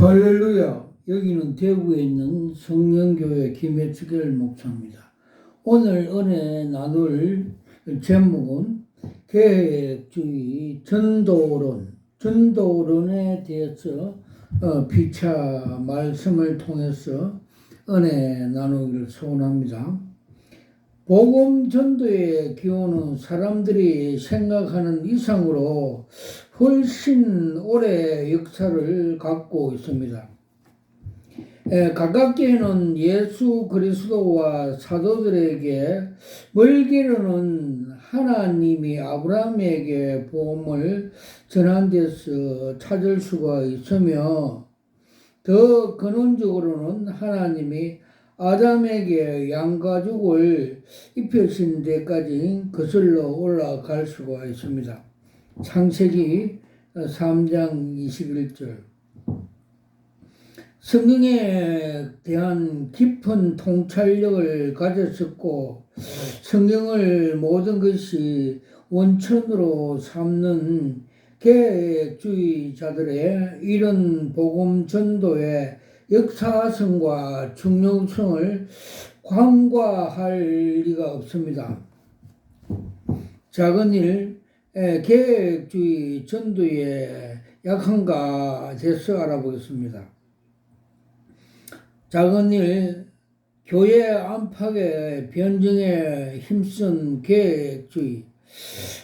할렐루야. 여기는 대구에 있는 성령교회 김혜숙일 목사입니다. 오늘 은혜 나눌 제목은 계획주의 전도론에 대해서 피차 말씀을 통해서 은혜 나누기를 소원합니다. 복음 전도의 기호는 사람들이 생각하는 이상으로 훨씬 오래 역사를 갖고 있습니다. 가깝게는 예수 그리스도와 사도들에게, 멀게는 하나님이 아브라함에게 복음을 전한 데서 찾을 수가 있으며, 더 근원적으로는 하나님이 아담에게 양가죽을 입히신 데까지 거슬러 올라갈 수가 있습니다. 창세기 3장 21절. 성경에 대한 깊은 통찰력을 가졌었고, 성경을 모든 것이 원천으로 삼는 계획주의자들의 이런 복음 전도의 역사성과 중요성을 간과할 리가 없습니다. 작은 일, 계획주의 전도의 약한가 대해서 알아보겠습니다. 작은 일, 교회 안팎의 변증에 힘쓴 계획주의.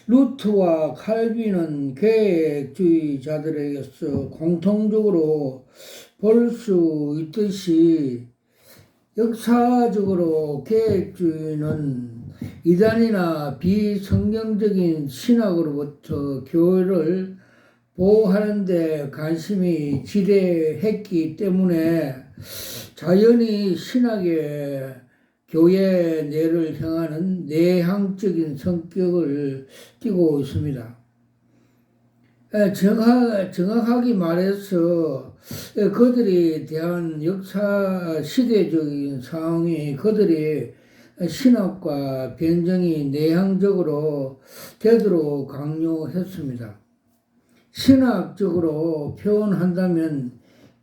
루트와 칼빈은 계획주의자들에게서 공통적으로 볼 수 있듯이, 역사적으로 계획주의는 이단이나 비성경적인 신학으로부터 교회를 보호하는 데 관심이 지대했기 때문에 자연히 신학의 교회 내를 향하는 내향적인 성격을 띠고 있습니다. 정확하게 말해서 그들이 대한 역사 시대적인 상황이 그들의 신학과 변증이 내향적으로 되도록 강요했습니다. 신학적으로 표현한다면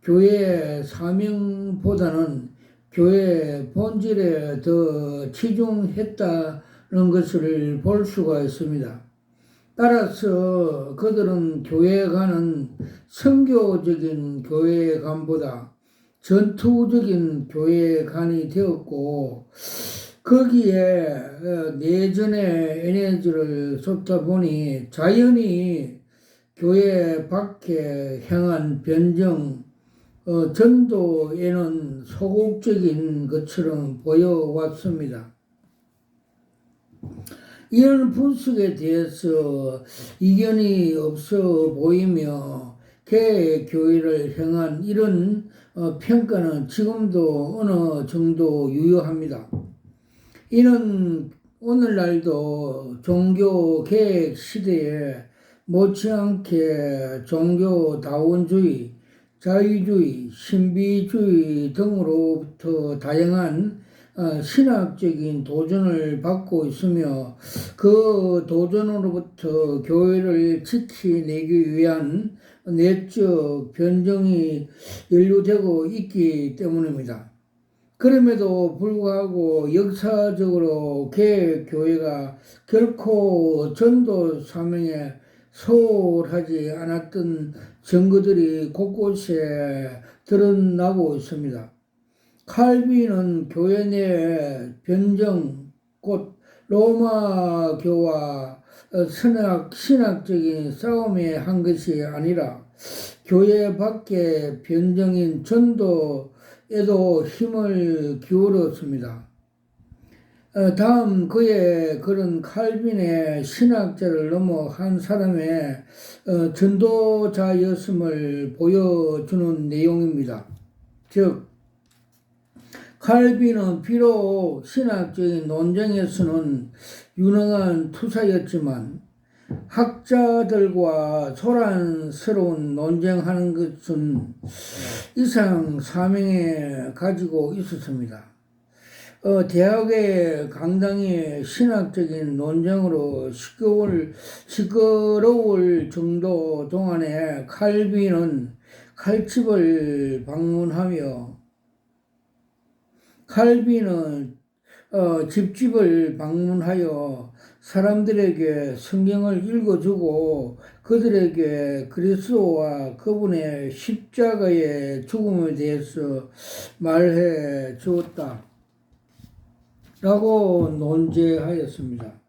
교회의 사명보다는 교회의 본질에 더 치중했다는 것을 볼 수가 있습니다. 따라서 그들은 교회관은 선교적인 교회관보다 전투적인 교회관이 되었고, 거기에 내전의 에너지를 쏟다 보니 자연히 교회 밖에 향한 변정, 전도에는 소극적인 것처럼 보여왔습니다. 이런 분석에 대해서 이견이 없어 보이며, 개교회를 향한 이런 평가는 지금도 어느 정도 유효합니다. 이는 오늘날도 종교개혁 시대에 못지않게 종교다원주의, 자유주의, 신비주의 등으로부터 다양한 신학적인 도전을 받고 있으며, 그 도전으로부터 교회를 지켜내기 위한 내적 변정이 연루되고 있기 때문입니다. 그럼에도 불구하고 역사적으로 개혁교회가 결코 전도 사명에 소홀하지 않았던 증거들이 곳곳에 드러나고 있습니다. 칼빈은 교회 내 변정, 곧 로마교와 신학적인 싸움에 한 것이 아니라 교회 밖의 변정인 전도에도 힘을 기울였습니다. 다음 그의 글은 칼빈의 신학자를 넘어 한 사람의 전도자였음을 보여주는 내용입니다. 즉, 칼빈은 비록 신학적인 논쟁에서는 유능한 투사였지만, 학자들과 소란스러운 논쟁하는 것은 이상 사명에 가지고 있었습니다. 대학의 강당이 신학적인 논쟁으로 시끄러울 정도 동안에 칼빈은 칼집을 방문하며 칼빈은 집집을 방문하여 사람들에게 성경을 읽어주고 그들에게 그리스도와 그분의 십자가의 죽음에 대해서 말해 주었다. 라고 논제하였습니다.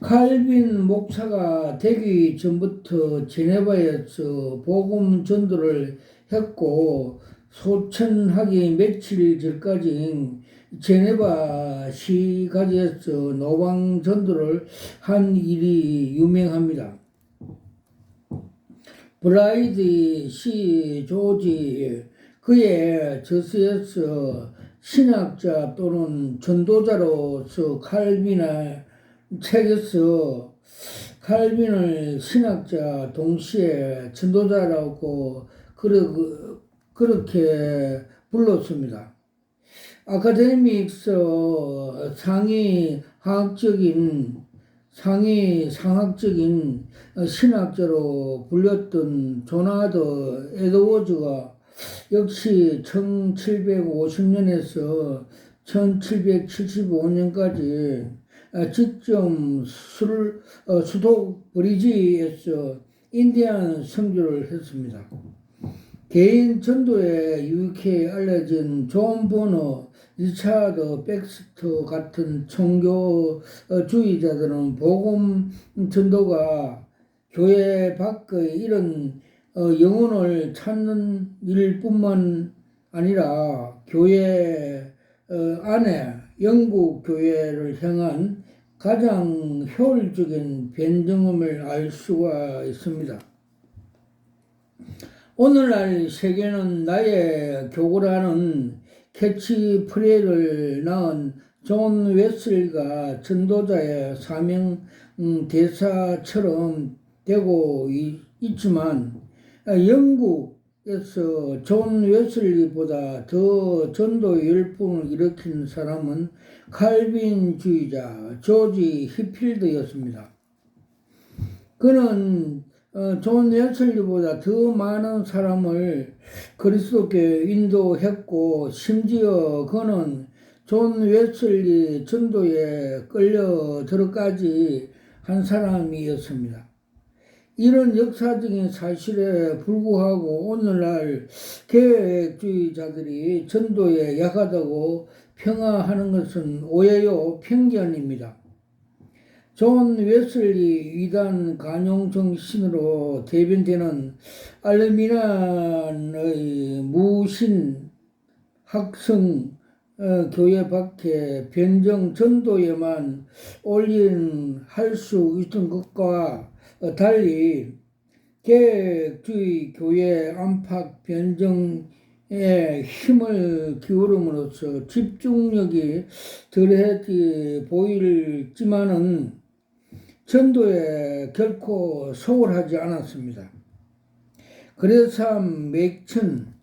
칼빈 목사가 되기 전부터 제네바에서 복음 전도를 했고 소천하기 며칠 전까지 제네바 시가지에서 노방 전도를 한 일이 유명합니다. 브라이드 시 조지 그의 저서에서 신학자 또는 전도자로서 칼빈의 책에서 칼빈을 신학자 동시에 전도자라고 그렇게 불렀습니다. 아카데믹스 상학적인 신학자로 불렸던 조나드 에드워즈가 역시 1750년에서 1775년까지 직접 수도 브리지에서 인디안 선교를 했습니다. 개인 전도에 유익해 알려진 존 버너, 리차드 백스터 같은 종교주의자들은 복음 전도가 교회 밖의 이런 영혼을 찾는 일뿐만 아니라 교회 안에 영국 교회를 향한 가장 효율적인 변증음을 알 수가 있습니다. 오늘날 세계는 나의 교구라는 캐치프레이를 낳은 존 웨슬리가 전도자의 사명 대사처럼 되고 있지만 영국에서 존 웨슬리보다 더 전도 열풍을 일으킨 사람은 칼빈주의자 조지 히필드였습니다. 그는 존 웨슬리보다 더 많은 사람을 그리스도께 인도했고 심지어 그는 존 웨슬리 전도에 끌려 들어까지 한 사람이었습니다. 이런 역사적인 사실에 불구하고 오늘날 계획주의자들이 전도에 약하다고 평가하는 것은 오해요 편견입니다. 존 웨슬리 위대한 간용 정신으로 대변되는 알미란의 무신 학성 교회 밖에 변정 전도에만 올인할 수 있던 것과 달리 계획주의 교회 안팎 변정에 힘을 기울임으로써 집중력이 덜해 보일지만은 전도에 결코 소홀하지 않았습니다. 그래서 맥천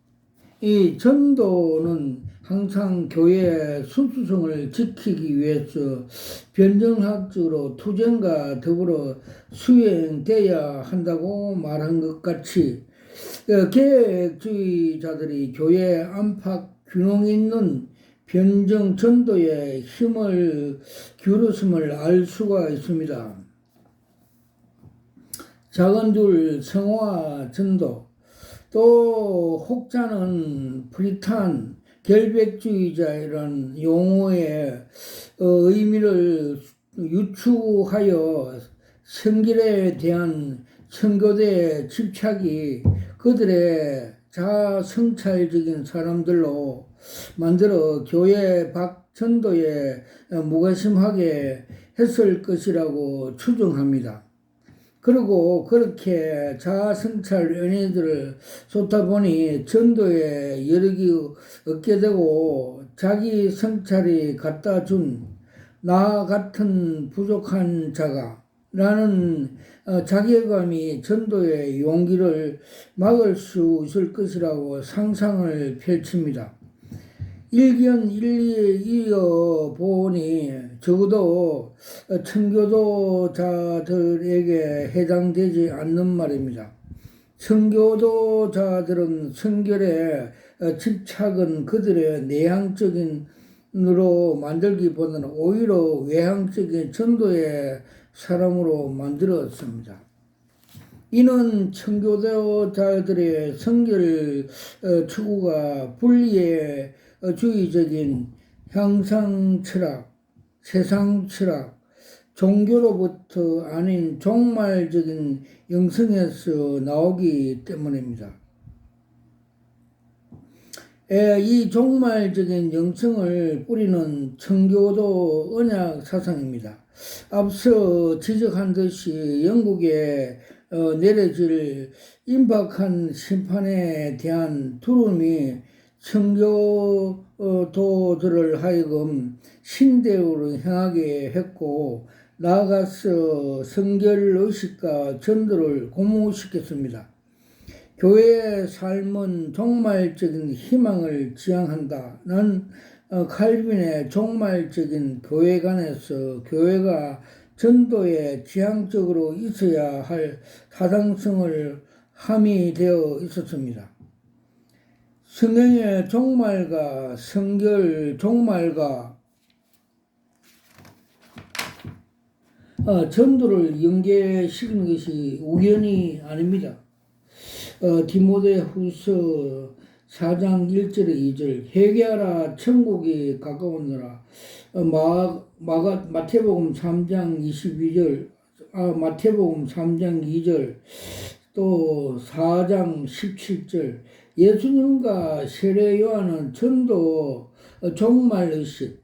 이 전도는 항상 교회의 순수성을 지키기 위해서 변정학적으로 투쟁과 더불어 수행돼야 한다고 말한 것 같이 계획주의자들이 교회 안팎 균형 있는 변정 전도에 힘을 기울였음을 알 수가 있습니다. 작은 둘 성화 전도 또 혹자는 프리탄 결백주의자 이런 용어의 의미를 유추하여 성결에 대한 청교도의 집착이 그들의 자성찰적인 사람들로 만들어 교회 밖 전도에 무관심하게 했을 것이라고 추정합니다. 그리고 그렇게 자아성찰 연예들을 쏟다 보니 전도에 여력이 없게 되고 자기 성찰이 갖다 준 나 같은 부족한 자가 라는 자괴감이 전도의 용기를 막을 수 있을 것이라고 상상을 펼칩니다. 일견일리에 이어보니 적어도 청교도자들에게 해당되지 않는 말입니다. 청교도자들은 성결에 집착은 그들의 내향적인으로 만들기보다는 오히려 외향적인 전도의 사람으로 만들었습니다. 이는 청교도자들의 성결 추구가 분리의 주의적인 향상 철학, 세상 철학, 종교로부터 아닌 종말적인 영성에서 나오기 때문입니다. 이 종말적인 영성을 뿌리는 청교도 언약 사상입니다. 앞서 지적한 듯이 영국에 내려질 임박한 심판에 대한 두려움이 청교도들을 하여금 신대우로 행하게 했고, 나아가서 성결의식과 전도를 고무시켰습니다. 교회의 삶은 종말적인 희망을 지향한다는 칼빈의 종말적인 교회관에서 교회가 전도에 지향적으로 있어야 할 타당성을 함의되어 있었습니다. 성경의 종말과 성결 종말과 전도를 연계시키는 것이 우연이 아닙니다. 디모데후서 4장 1절에 2절 회개하라 천국이 가까우니라. 마태복음 3장 22절 마태복음 3장 2절 또 4장 17절 예수님과 세례 요한은 전도 종말의식,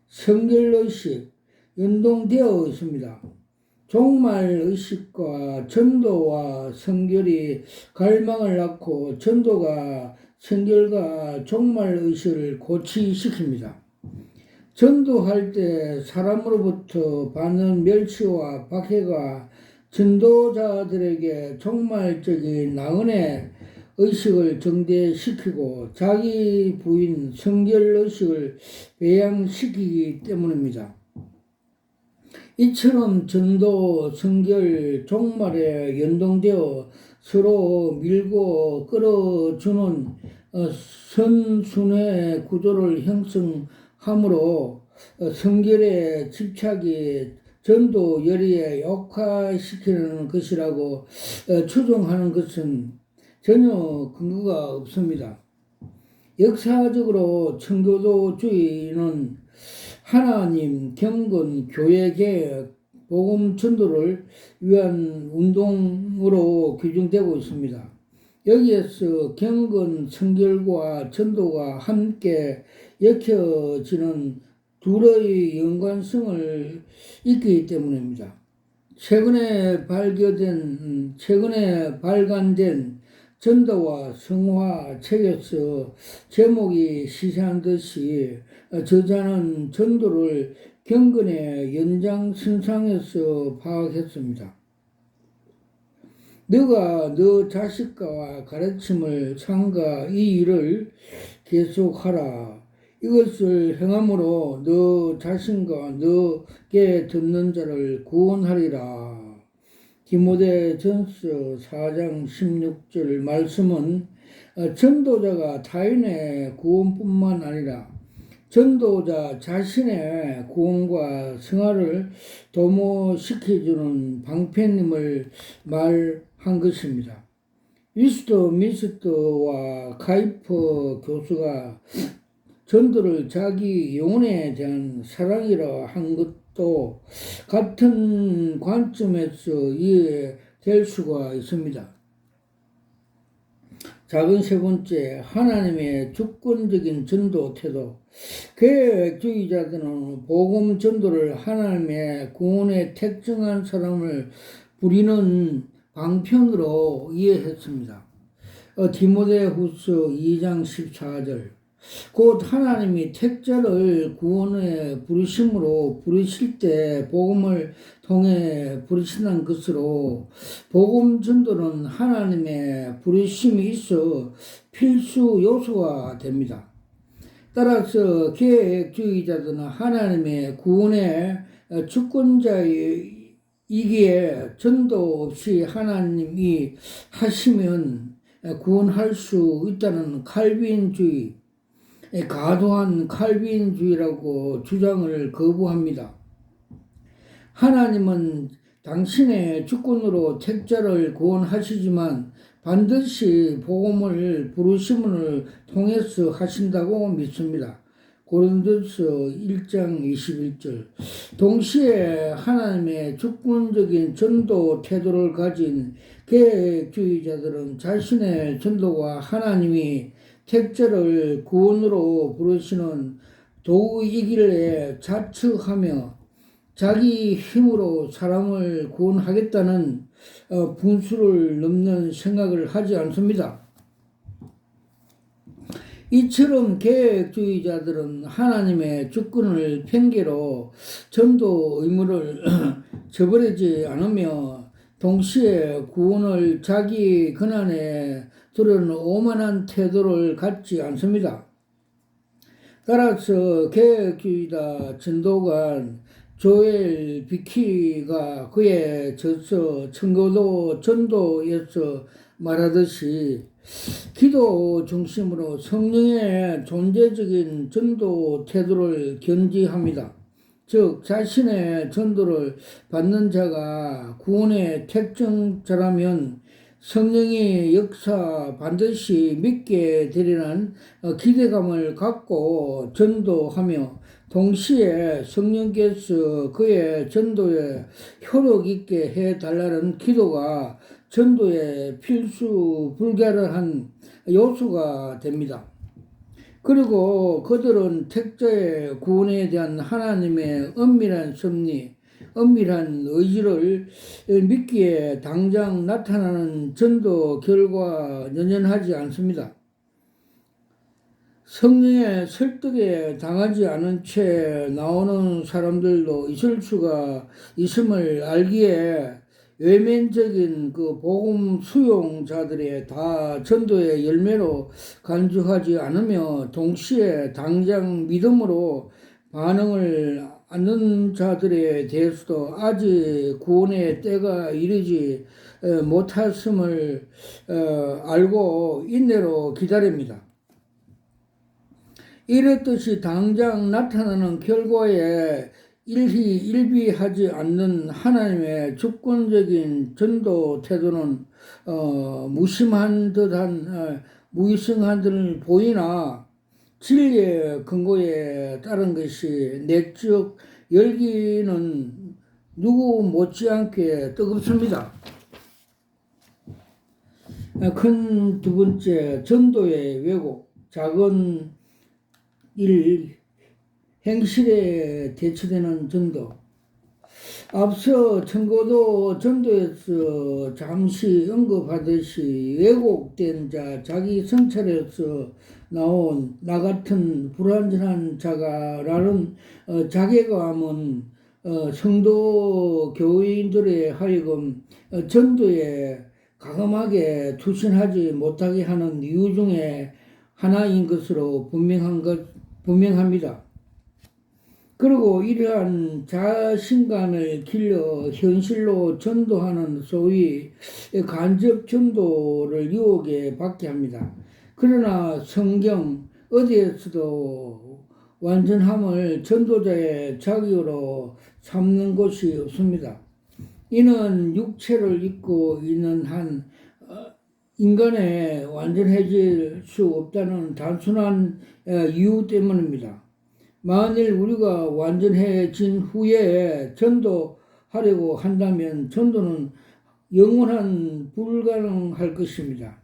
성결의식 연동되어 있습니다. 종말의식과 전도와 성결이 갈망을 낳고 전도가 성결과 종말의식을 고취시킵니다. 전도할 때 사람으로부터 받는 멸시와 박해가 전도자들에게 종말적인 나은의 의식을 정대시키고 자기 부인 성결의식을 배양시키기 때문입니다. 이처럼 전도, 성결, 종말에 연동되어 서로 밀고 끌어주는 선순회 구조를 형성하므로 성결의 집착이 전도 열의에 역화시키는 것이라고 추정하는 것은 전혀 근거가 없습니다. 역사적으로 청교도주의는 하나님, 경건, 교회개혁, 복음 전도를 위한 운동으로 규정되고 있습니다. 여기에서 경건, 성결과 전도가 함께 엮여지는 둘의 연관성을 있기 때문입니다. 최근에 발간된 전도와 성화 책에서 제목이 시사한 듯이 저자는 전도를 경건의 연장선상에서 파악했습니다. 너가 너 자식과 가르침을 삼가 이 일을 계속하라. 이것을 행함으로 너 자신과 너게 듣는 자를 구원하리라. 디모데전서 4장 16절 말씀은 전도자가 타인의 구원뿐만 아니라 전도자 자신의 구원과 생활을 도모시켜주는 방편임을 말한 것입니다. 위스트민스터와 카이퍼 교수가 전도를 자기 영혼에 대한 사랑이라 한 것도 같은 관점에서 이해될 수가 있습니다. 작은 세 번째, 하나님의 주권적인 전도 태도. 계획주의자들은 복음 전도를 하나님의 구원에 택정한 사람을 부리는 방편으로 이해했습니다. 디모데후서 2장 14절 곧 하나님이 택자를 구원에 부르심으로 부르실 때 복음을 통해 부르신다는 것으로 복음 전도는 하나님의 부르심이 있어 필수 요소가 됩니다. 따라서 계획주의자들은 하나님의 구원의 주권자이기 이기에 전도 없이 하나님이 하시면 구원할 수 있다는 칼빈주의, 과도한 칼빈주의라고 주장을 거부합니다. 하나님은 당신의 주권으로 택자를 구원하시지만 반드시 복음을 부르심을 통해서 하신다고 믿습니다. 고린도서 1장 21절. 동시에 하나님의 주권적인 전도 태도를 가진 계획주의자들은 자신의 전도가 하나님이 택자를 구원으로 부르시는 도구이기를 자축하며 자기 힘으로 사람을 구원하겠다는 분수를 넘는 생각을 하지 않습니다. 이처럼 계획주의자들은 하나님의 주권을 핑계로 전도 의무를 저버리지 않으며 동시에 구원을 자기 권한에 두려는 오만한 태도를 갖지 않습니다. 따라서 계획주의자 전도관 조엘 비키가 그의 저서 청교도 전도에서 말하듯이 기도 중심으로 성령의 존재적인 전도 태도를 견지합니다. 즉 자신의 전도를 받는 자가 구원의 택정자라면 성령의 역사 반드시 믿게 되리라는 기대감을 갖고 전도하며 동시에 성령께서 그의 전도에 효력 있게 해달라는 기도가 전도의 필수 불가능한 요소가 됩니다. 그리고 그들은 택자의 구원에 대한 하나님의 엄밀한 섭리, 엄밀한 의지를 믿기에 당장 나타나는 전도 결과 연연하지 않습니다. 성령의 설득에 당하지 않은 채 나오는 사람들도 있을 수가 있음을 알기에 외면적인 그 복음 수용자들의 다 전도의 열매로 간주하지 않으며 동시에 당장 믿음으로 반응을 않는 자들에 대해서도 아직 구원의 때가 이르지 못했음을 알고 인내로 기다립니다. 이렇듯이 당장 나타나는 결과에 일희일비하지 않는 하나님의 주권적인 전도 태도는 무심한 듯한 무의성한 듯 보이나 진리의 근거에 따른 것이 내적 열기는 누구 못지않게 뜨겁습니다. 큰 두 번째, 전도의 왜곡. 작은 일, 행실에 대처되는 전도. 앞서 청교도 전도에서 잠시 언급하듯이 왜곡된 자, 자기 성찰에서 나온 나 같은 불완전한 자가라는 자괴감은 성도 교인들에 하여금 전도에 가감하게 투신하지 못하게 하는 이유 중에 하나인 것으로 분명합니다. 그리고 이러한 자신감을 길러 현실로 전도하는 소위 간접 전도를 유혹에 받게 합니다. 그러나 성경 어디에서도 완전함을 전도자의 자격으로 삼는 곳이 없습니다. 이는 육체를 입고 있는 한 인간에 완전해질 수 없다는 단순한 이유 때문입니다. 만일 우리가 완전해진 후에 전도하려고 한다면 전도는 영원한 불가능할 것입니다.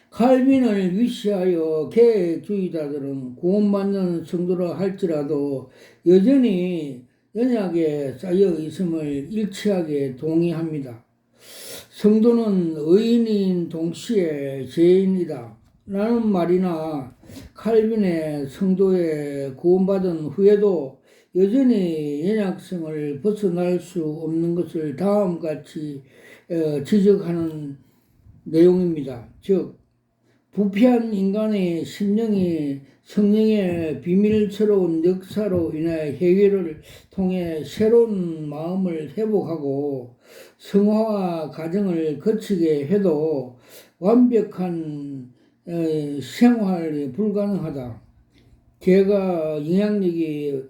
칼빈을 위시하여 계획주의자들은 구원받는 성도라 할지라도 여전히 연약에 쌓여 있음을 일치하게 동의합니다. 성도는 의인인 동시에 죄인이다 라는 말이나 칼빈의 성도에 구원받은 후에도 여전히 연약성을 벗어날 수 없는 것을 다음같이 지적하는 내용입니다. 즉 부패한 인간의 심령이 성령의 비밀스러운 역사로 인해 회개를 통해 새로운 마음을 회복하고 성화와 과정을 거치게 해도 완벽한 생활이 불가능하다. 죄가 영향력이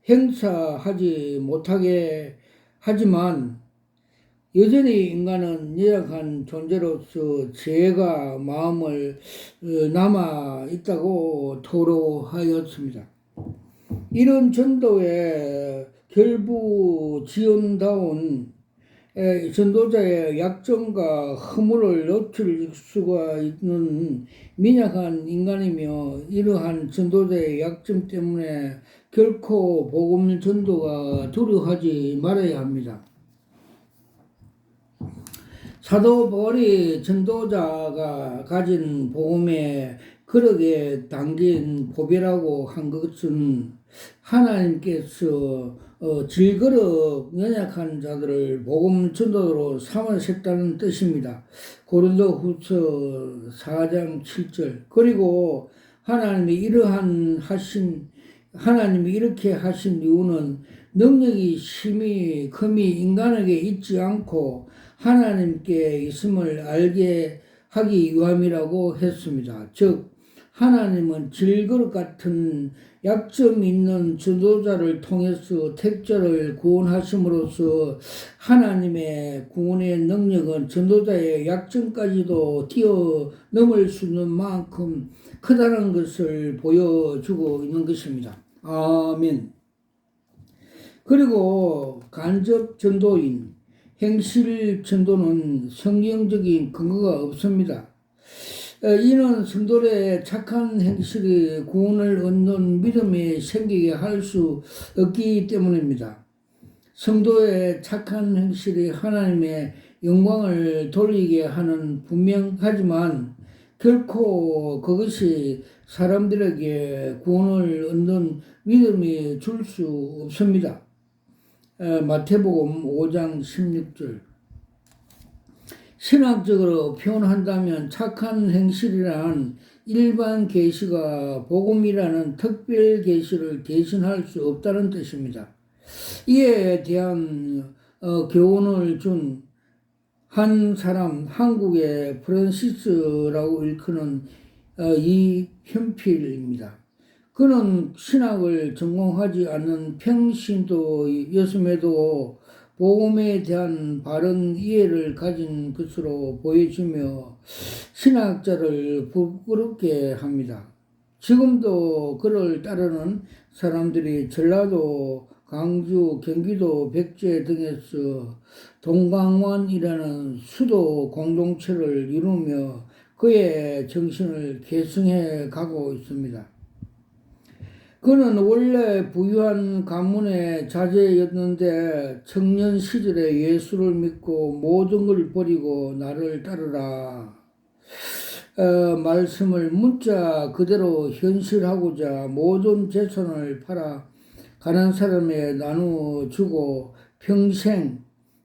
행사하지 못하게 하지만 여전히 인간은 연약한 존재로서 죄가 마음을 남아 있다고 토로하였습니다. 이런 전도의 결부지연다운 전도자의 약점과 허물을 노출 수가 있는 미약한 인간이며 이러한 전도자의 약점 때문에 결코 복음 전도가 두려워하지 말아야 합니다. 사도 바울이 전도자가 가진 복음의 그릇에 담긴 보배라고 한 것은 하나님께서 질그릇 연약한 자들을 복음 전도로 삼으셨다는 뜻입니다. 고린도후서 4장 7절. 그리고 하나님이 이렇게 하신 이유는 능력이 심히 금이 인간에게 있지 않고 하나님께 있음을 알게 하기 위함이라고 했습니다. 즉 하나님은 질그릇 같은 약점 있는 전도자를 통해서 택자를 구원하심으로써 하나님의 구원의 능력은 전도자의 약점까지도 뛰어넘을 수 있는 만큼 크다는 것을 보여주고 있는 것입니다. 아멘. 그리고 간접 전도인 행실 전도는 성경적인 근거가 없습니다. 이는 성도의 착한 행실이 구원을 얻는 믿음이 생기게 할 수 없기 때문입니다. 성도의 착한 행실이 하나님의 영광을 돌리게 하는 분명하지만 결코 그것이 사람들에게 구원을 얻는 믿음이 줄 수 없습니다. 마태복음 5장 16절. 신학적으로 표현한다면 착한 행실이란 일반 계시가 복음이라는 특별 계시를 대신할 수 없다는 뜻입니다. 이에 대한 교훈을 준 한 사람, 한국의 프란시스라고 일컫는 이 현필입니다. 그는 신학을 전공하지 않는 평신도였음에도 복음에 대한 바른 이해를 가진 것으로 보여지며 신학자를 부끄럽게 합니다. 지금도 그를 따르는 사람들이 전라도, 광주, 경기도, 백제 등에서 동강원이라는 수도 공동체를 이루며 그의 정신을 계승해 가고 있습니다. 그는 원래 부유한 가문의 자제였는데 청년 시절에 예수를 믿고 모든 걸 버리고 나를 따르라 말씀을 문자 그대로 현실하고자 모든 재산을 팔아 가난한 사람에 나누어주고 평생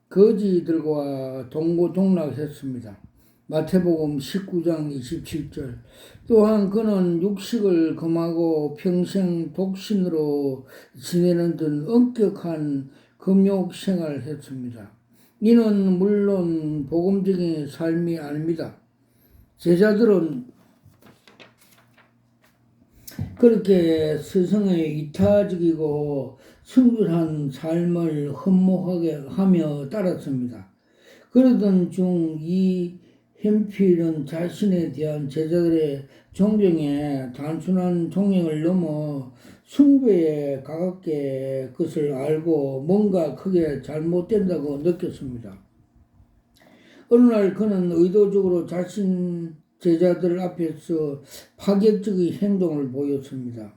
거지들과 동고동락했습니다. 마태복음 19장 27절. 또한 그는 육식을 금하고 평생 독신으로 지내는 등 엄격한 금욕 생활을 했습니다. 이는 물론 복음적인 삶이 아닙니다. 제자들은 그렇게 스승의 이타적이고 순결한 삶을 흠모하게 하며 따랐습니다. 그러던 중 이 현필은 자신에 대한 제자들의 존경에 단순한 존경을 넘어 숭배에 가깝게 그것을 알고 뭔가 크게 잘못된다고 느꼈습니다. 어느 날 그는 의도적으로 자신 제자들 앞에서 파격적인 행동을 보였습니다.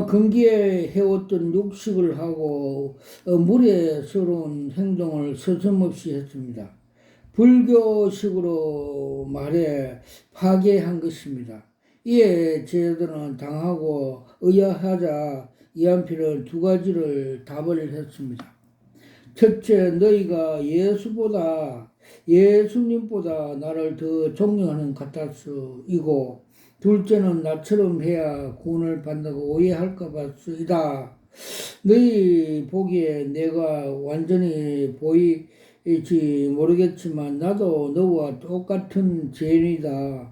금기에 해왔던 육식을 하고 무례스러운 행동을 서슴없이 했습니다. 불교식으로 말해 파괴한 것입니다. 이에 제자들은 당하고 의아하자 이한필은 두 가지를 답을 했습니다. 첫째, 너희가 예수보다 예수님보다 나를 더 존경하는 같아서이고, 둘째는 나처럼 해야 구원을 받는다고 오해할까 봐서이다. 너희 보기에 내가 완전히 보이지 모르겠지만 나도 너와 똑같은 죄인이다.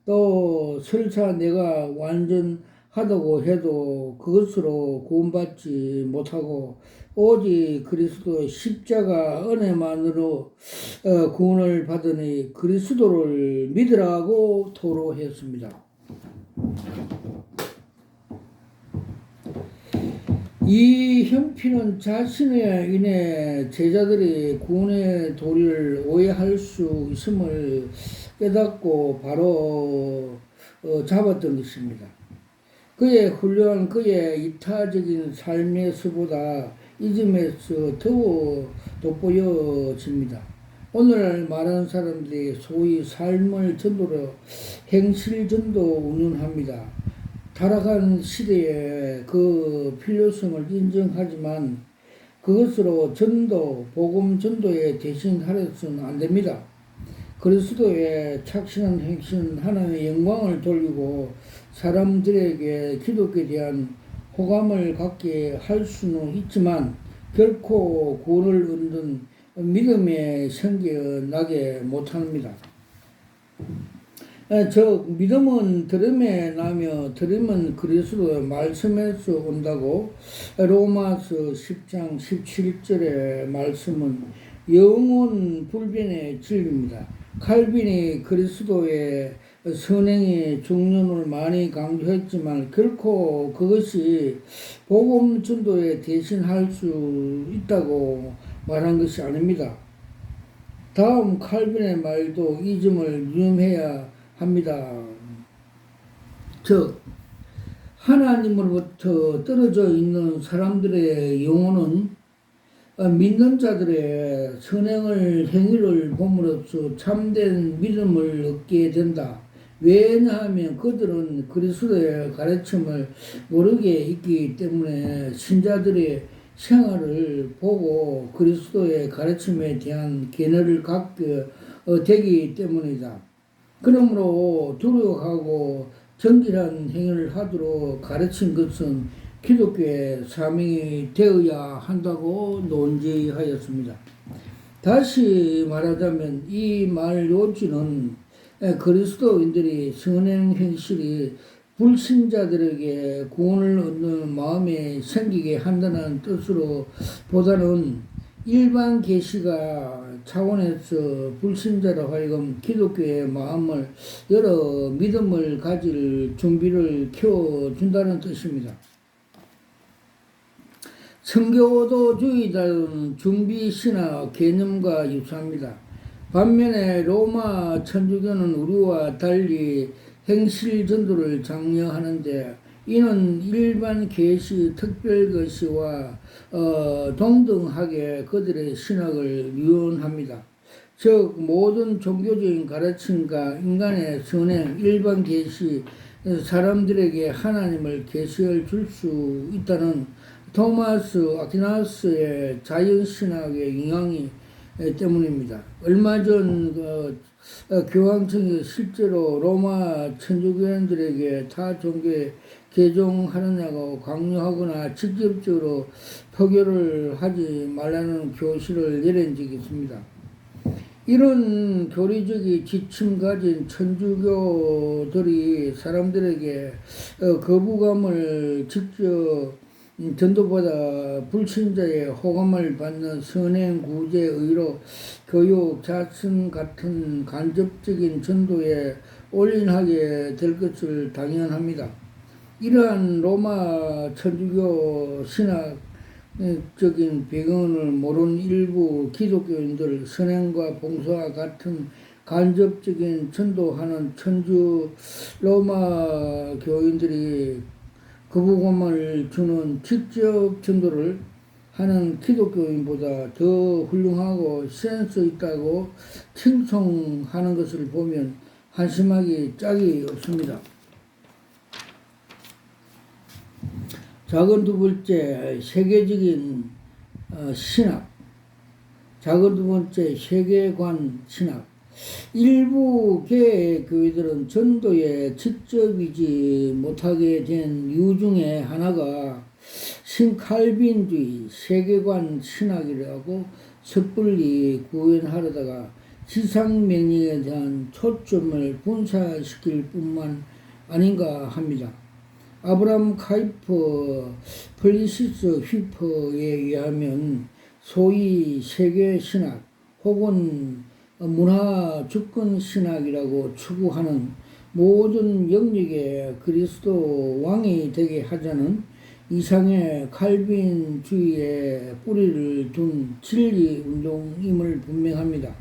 또 설사 내가 완전하다고 해도 그것으로 구원받지 못하고 오직 그리스도의 십자가 은혜만으로 구원을 받으니 그리스도를 믿으라고 토로했습니다. 이 형편은 자신에 인해 제자들이 구원의 도리를 오해할 수 있음을 깨닫고 바로 잡았던 것입니다. 그의 훌륭한 그의 이타적인 삶에서보다 이 점에서 더욱 돋보여집니다. 오늘날 많은 사람들이 소위 삶을 전도로 행실전도 운운합니다. 타락한 시대에 그 필요성을 인정하지만 그것으로 전도, 복음 전도에 대신하려서는 안 됩니다. 그리스도의 착신한 행실은 하나님의 영광을 돌리고 사람들에게 기독교에 대한 호감을 갖게 할 수는 있지만 결코 구원을 얻는 믿음의 생겨나게 못합니다. 저 믿음은 들음에 나며 들음은 그리스도의 말씀에서 온다고 로마서 10장 17절의 말씀은 영원 불변의 진리입니다. 칼빈이 그리스도의 선행의 중론을 많이 강조했지만 결코 그것이 복음 전도에 대신할 수 있다고 말한 것이 아닙니다. 다음 칼빈의 말도 이 점을 유념해야 합니다. 즉 하나님으로부터 떨어져 있는 사람들의 영혼은 믿는 자들의 선행을 행위를 봄으로써 참된 믿음을 얻게 된다. 왜냐하면 그들은 그리스도의 가르침을 모르게 있기 때문에 신자들의 생활을 보고 그리스도의 가르침에 대한 견해를 갖게 되기 때문이다. 그러므로 두려워하고 정결한 행위를 하도록 가르친 것은 기독교의 사명이 되어야 한다고 논지하였습니다. 다시 말하자면 이 말 요지는 그리스도인들이 선행 행실이 불신자들에게 구원을 얻는 마음에 생기게 한다는 뜻으로 보다는 일반 계시가 차원에서 불신자로 하여금 기독교의 마음을 열어 믿음을 가질 준비를 키워준다는 뜻입니다. 성교도주의자는 준비신학 개념과 유사합니다. 반면에 로마 천주교는 우리와 달리 행실 전도를 장려하는데 이는 일반 계시 특별거시와 동등하게 그들의 신학을 유언합니다. 즉 모든 종교적인 가르침과 인간의 선행, 일반 계시, 사람들에게 하나님을 계시해 줄 수 있다는 토마스 아퀴나스의 자연신학의 영향이 때문입니다. 얼마 전 교황청이 실제로 로마 천주교인들에게 타 종교에 개종하느냐고 강요하거나 직접적으로 포교를 하지 말라는 교시를 내린 적이 있습니다. 이런 교리적인 지침 가진 천주교들이 사람들에게 거부감을 직접 전도보다 불신자의 호감을 받는 선행 구제 의로 교육 자선 같은 간접적인 전도에 올인하게 될 것을 당연합니다. 이러한 로마 천주교 신학적인 배경을 모르는 일부 기독교인들 선행과 봉사와 같은 간접적인 전도하는 천주 로마 교인들이 거부감을 주는 직접 전도를 하는 기독교인보다 더 훌륭하고 센스 있다고 칭송하는 것을 보면 한심하기 짝이 없습니다. 작은 두 번째, 세계적인 신학. 작은 두 번째 세계관 신학. 일부 개교회들은 전도에 직접이지 못하게 된 이유 중에 하나가 신칼빈주의 세계관 신학이라고 섣불리 구현하려다가 지상명령에 대한 초점을 분산시킬 뿐만 아닌가 합니다. 아브라함 카이퍼 플리시스 휘퍼에 의하면 소위 세계신학 혹은 문화주권신학이라고 추구하는 모든 영역에 그리스도 왕이 되게 하자는 이상의 칼빈주의에 뿌리를 둔 진리운동임을 분명합니다.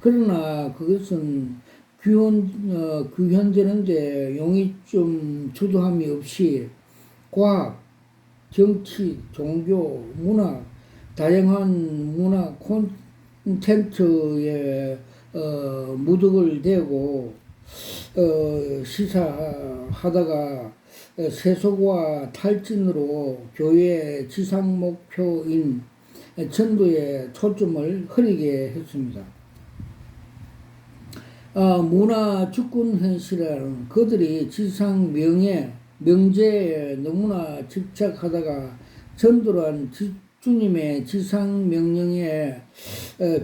그러나 그것은 규현되는데 용이 좀 주도함이 없이 과학, 정치, 종교, 문화, 다양한 문화 콘텐츠에 무득을 대고 시사하다가 세속화 탈진으로 교회의 지상 목표인 전도에 초점을 흐리게 했습니다. 문화 주권 현실이라는 그들이 지상 명제에 너무나 집착하다가 전도란 주님의 지상 명령에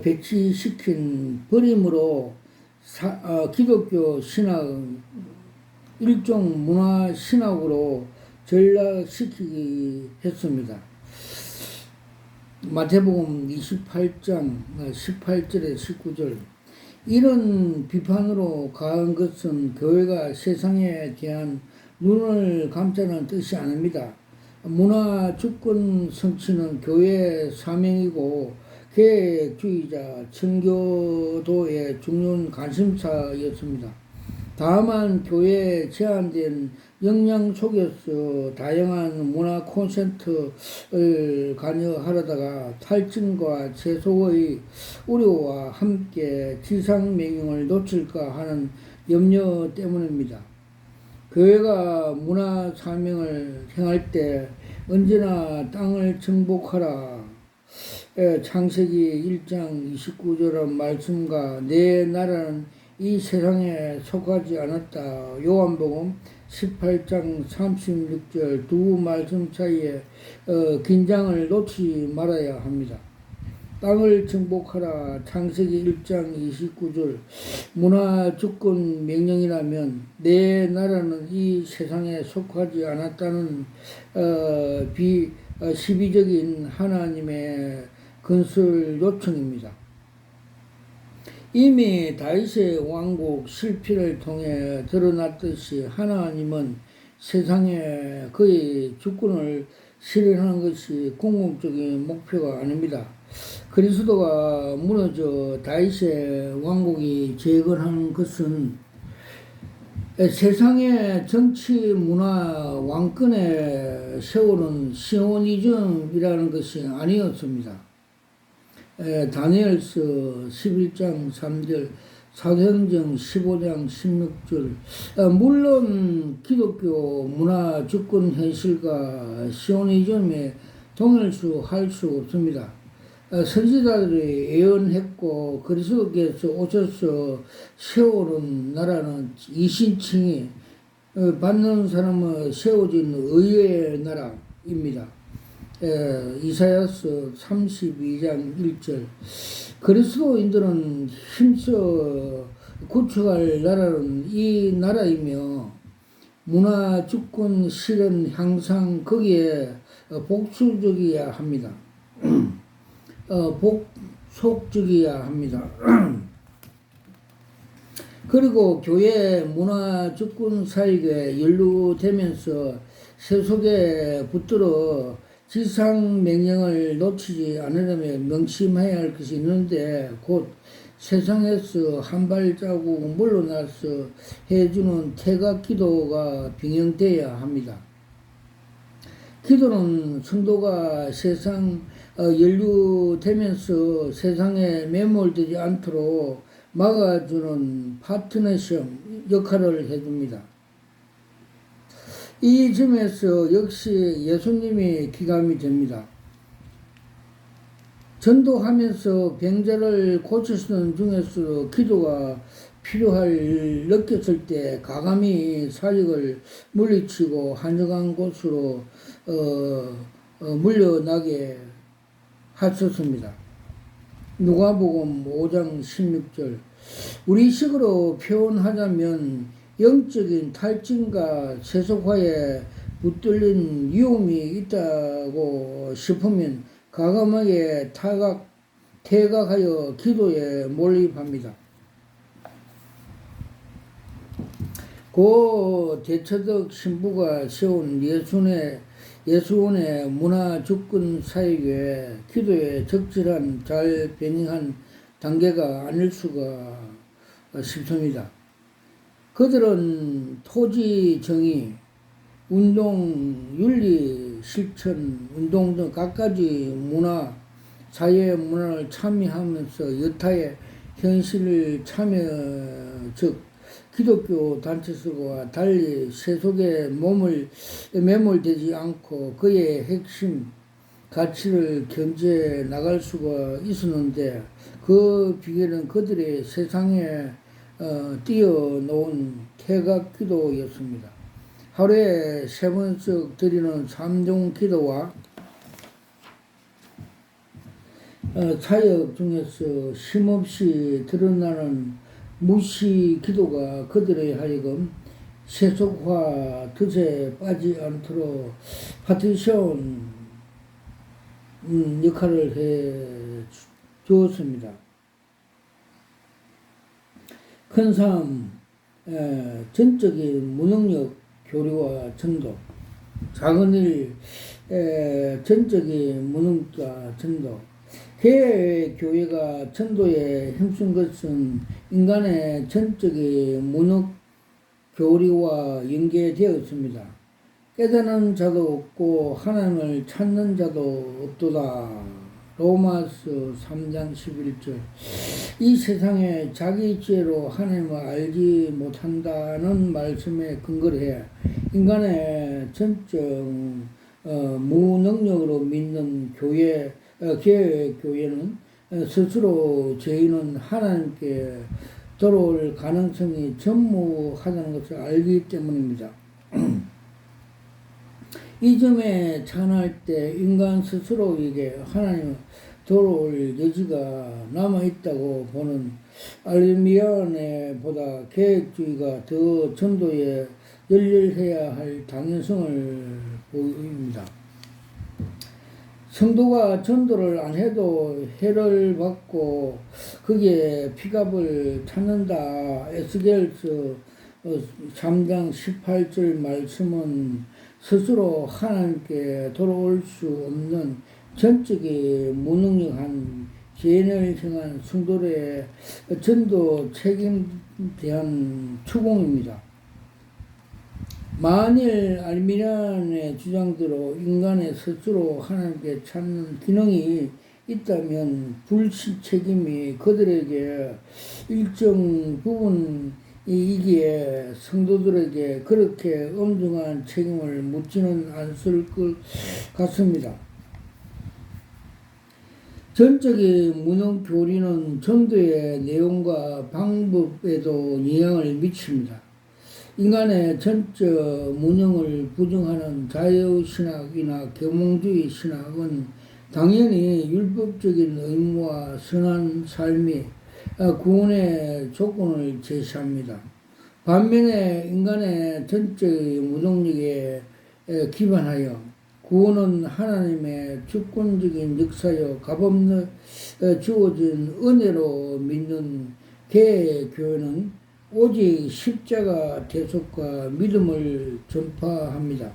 배치시킨 버림으로 기독교 신학은 일종 문화 신학으로 전락시키기 했습니다. 마태복음 28장 18절에 19절. 이런 비판으로 가한 것은 교회가 세상에 대한 눈을 감자는 뜻이 아닙니다. 문화 주권 성취는 교회의 사명이고 계획주의자 청교도의 중요한 관심사였습니다. 다만 교회에 제한된 역량 속에서 다양한 문화 콘텐츠를 관여하려다가 탈진과 세속의 우려와 함께 지상명령을 놓칠까 하는 염려 때문입니다. 교회가 문화 사명을 행할 때 언제나 땅을 정복하라. 창세기 1장 29절의 말씀과 내 나라는 이 세상에 속하지 않았다. 요한복음 18장 36절 두 말씀 사이에 긴장을 놓지 말아야 합니다. 땅을 정복하라. 창세기 1장 29절 문화주권 명령이라면 내 나라는 이 세상에 속하지 않았다는 시비적인 하나님의 건설 요청입니다. 이미 다윗의 왕국 실패를 통해 드러났듯이 하나님은 세상에 그의 주권을 실현하는 것이 궁극적인 목표가 아닙니다. 그리스도가 무너져 다윗의 왕국이 재건한 것은 세상의 정치, 문화, 왕권에 세우는 시오니즘이라는 것이 아니었습니다. 다니엘서 11장 3절, 사도행전 15장 16절. 물론 기독교 문화 주권 현실과 시오니즘에 동일할 수 없습니다. 선지자들이 예언했고 그리스도께서 오셔서 세우는 나라는 이신칭이 받는 사람은 세워진 의의 나라입니다. 이사야서 32장 1절. 그리스도인들은 힘써 구축할 나라는 이 나라이며 문화 주권 실현 향상 거기에 복수적이어야 합니다. 복속적이어야 합니다. 그리고 교회 문화 주권 사역에 연루되면서 세속에 붙들어 지상 명령을 놓치지 않으려면 명심해야 할 것이 있는데 곧 세상에서 한 발자국 물러나서 해주는 태각 기도가 병행되어야 합니다. 기도는 성도가 세상 연루되면서 세상에 매몰되지 않도록 막아주는 파트너십 역할을 해줍니다. 이 점에서 역시 예수님이 기감이 됩니다. 전도하면서 병자를 고치시는 중에서 기도가 필요할 느꼈을 때 과감히 사역을 물리치고 한적한 곳으로 물려나게 하셨습니다. 누가복음 5장 16절. 우리식으로 표현하자면 영적인 탈진과 세속화에 붙들린 위험이 있다고 싶으면 과감하게 퇴각하여 기도에 몰입합니다. 고 대처덕 신부가 세운 예수원의 문화주권 사역에 기도에 적절한 잘 병행한 단계가 아닐 수가 싶습니다. 그들은 토지 정의, 운동, 윤리, 실천, 운동 등 갖가지 문화, 사회 문화를 참여하면서 여타의 현실을 참여, 즉 기독교 단체들과 달리 세속에 매몰되지 않고 그의 핵심 가치를 견지해 나갈 수가 있었는데 그 비결은 그들의 세상에 뛰어놓은 퇴각 기도였습니다. 하루에 3번씩 드리는 3종 기도와 사역 중에서 쉼없이 드러나는 무시 기도가 그들에 하여금 세속화 덫에 빠지지 않도록 파티션 역할을 해 주었습니다. 큰 삶, 전적인 무능력 교류와 전도, 작은 일, 전적인 무능과 전도. 교회가 전도에 힘쓴 것은 인간의 전적인 무능 교류와 연계되었습니다. 깨닫는 자도 없고 하나님을 찾는 자도 없도다. 로마서 3장 11절. 이 세상에 자기 지혜로 하나님을 알지 못한다는 말씀에 근거를 해 인간의 전적 무능력으로 믿는 교회는 스스로 죄인은 하나님께 돌아올 가능성이 전무하다는 것을 알기 때문입니다. 이 점에 찬할 때 인간 스스로에게 하나님 돌아올 여지가 남아있다고 보는 알미안보다 계획주의가 더 전도에 열렬해야 할 당연성을 보입니다. 성도가 전도를 안 해도 해를 받고 거기에 피값을 찾는다. 에스겔서 3장 18절 말씀은 스스로 하나님께 돌아올 수 없는 전적인 무능력한 죄인을 향한 성도의 전도 책임에 대한 추궁입니다. 만일 알미란의 주장대로 인간의 스스로 하나님께 찾는 기능이 있다면 불시 책임이 그들에게 일정 부분이기에 성도들에게 그렇게 엄중한 책임을 묻지는 않을 것 같습니다. 전적인 무능 교리는 전도의 내용과 방법에도 영향을 미칩니다. 인간의 전적 무능을 부정하는 자유신학이나 계몽주의 신학은 당연히 율법적인 의무와 선한 삶이 구원의 조건을 제시합니다. 반면에 인간의 전적 무능력에 기반하여 구원은 하나님의 주권적인 역사여 값없는 주어진 은혜로 믿는 개교회는 오직 십자가 대속과 믿음을 전파합니다.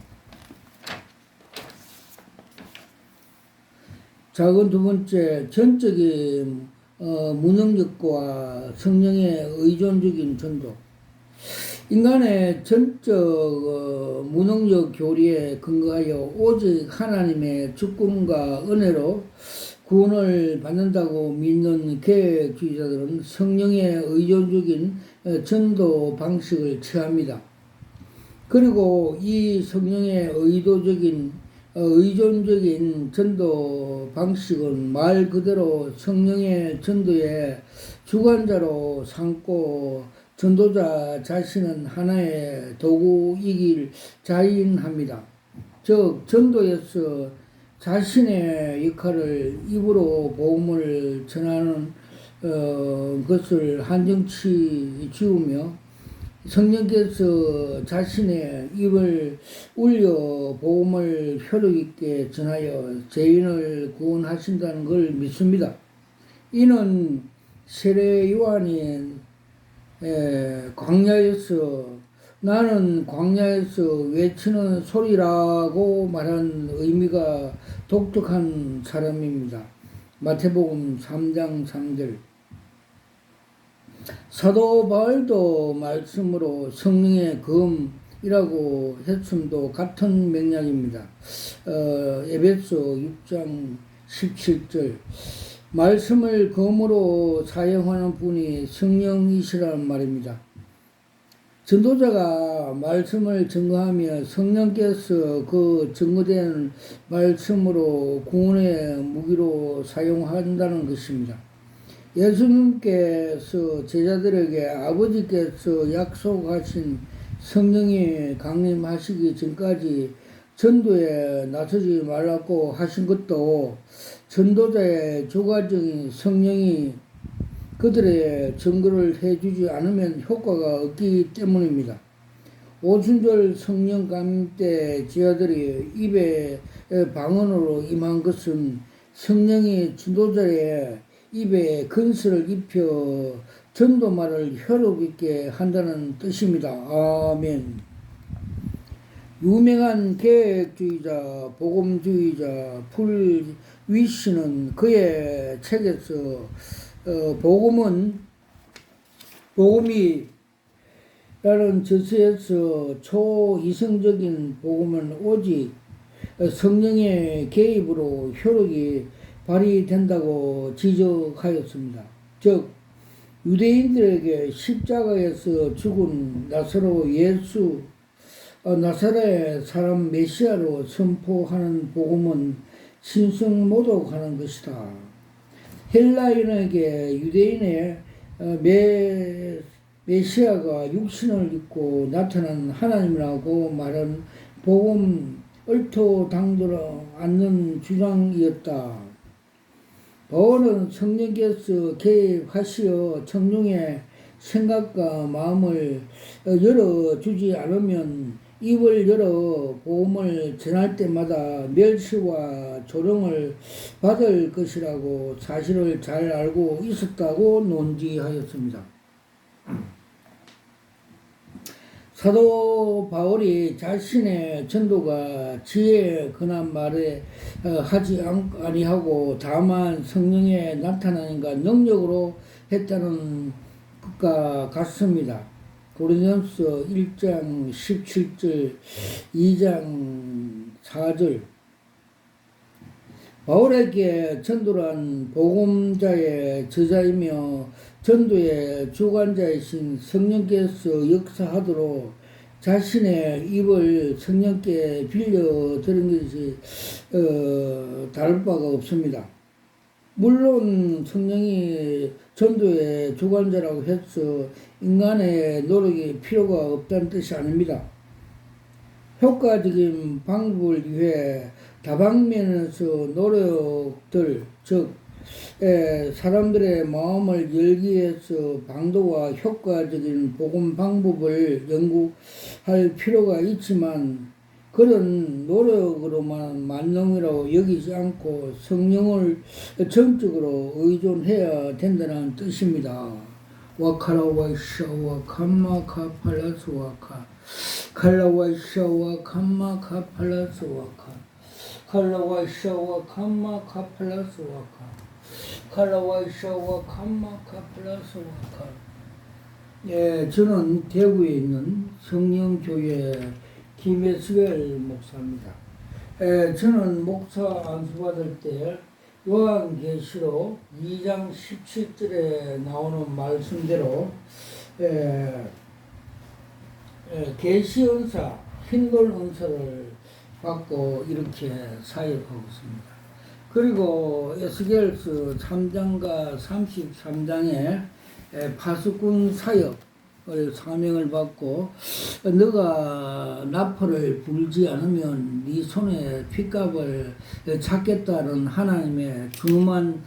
작은 두 번째, 전적인 무능력과 성령의 의존적인 전도. 인간의 전적 무능력 교리에 근거하여 오직 하나님의 주권과 은혜로 구원을 받는다고 믿는 계획주의자들은 성령의 의존적인 전도 방식을 취합니다. 그리고 이 성령의 의도적인 의존적인 전도 방식은 말 그대로 성령의 전도의 주관자로 삼고 전도자 자신은 하나의 도구이길 자인합니다. 즉 전도에서 자신의 역할을 입으로 복음을 전하는 것을 한정치 지우며 성령께서 자신의 입을 울려 복음을 효력있게 전하여 죄인을 구원하신다는 걸 믿습니다. 이는 세례 요한이 광야에서 나는 광야에서 외치는 소리라고 말한 의미가 독특한 사람입니다. 마태복음 3장 3절. 사도 바울도 말씀으로 성령의 검이라고 했음도 같은 맥락입니다. 에베소 6장 17절. 말씀을 검으로 사용하는 분이 성령이시라는 말입니다. 전도자가 말씀을 증거하며 성령께서 그 증거된 말씀으로 구원의 무기로 사용한다는 것입니다. 예수님께서 제자들에게 아버지께서 약속하신 성령이 강림하시기 전까지 전도에 나서지 말라고 하신 것도 전도자의 조가적인 성령이 그들의 증거를 해주지 않으면 효과가 없기 때문입니다. 오순절 성령 감임 때 제자들이 입에 방언으로 임한 것은 성령이 전도자의 입에 근수를 입혀 전도말을 효력있게 한다는 뜻입니다. 아멘. 유명한 계획주의자, 복음주의자 풀 위시는 그의 책에서 복음이라는 저서에서 초이성적인 복음은 오직 성령의 개입으로 효력이 발휘된다고 지적하였습니다. 즉 유대인들에게 십자가에서 죽은 나사로 예수 나사렛 사람 메시아로 선포하는 복음은 신성모독하는 것이다. 헬라인에게 유대인의 메시아가 육신을 입고 나타난 하나님이라고 말한 복음 얼토당도로 않는 주장이었다. 바울은 성령께서 개입하시어 청중의 생각과 마음을 열어주지 않으면 입을 열어 복음을 전할 때마다 멸시와 조롱을 받을 것이라고 사실을 잘 알고 있었다고 논지하였습니다. 사도 바울이 자신의 전도가 지혜에 근한 말에 하지 아니하고 다만 성령의 나타나는가 능력으로 했다는 것과 같습니다. 고린도전서 1장 17절, 2장 4절. 바울에게 전도란 복음자의 저자이며 전도의 주관자이신 성령께서 역사하도록 자신의 입을 성령께 빌려드린 것이 다를 바가 없습니다. 물론 성령이 전도의 주관자라고 해서 인간의 노력이 필요가 없다는 뜻이 아닙니다. 효과적인 방법을 위해 다방면에서 노력들, 즉 사람들의 마음을 열기 위해서 방도와 효과적인 복음 방법을 연구할 필요가 있지만 그런 노력으로만 만능이라고 여기지 않고 성령을 정적으로 의존해야 된다는 뜻입니다. 와카라와이샤와 캄마카팔라스와카 칼라와이샤와 캄마카팔라스와카 칼라와이샤와 캄마카팔라스와카 칼라와이샤와 캄마카팔라스와카. 예, 저는 대구에 있는 성령교회 김혜수엘 목사입니다. 저는 목사 안수받을 때 요한계시록 2장 17절에 나오는 말씀대로 계시은사, 흰돌 은사를 받고 이렇게 사역하고 있습니다. 그리고 에스겔서 3장과 33장에 파수꾼 사역을 사명을 받고 너가 나팔을 불지 않으면 네 손에 핏값을 찾겠다는 하나님의 중요한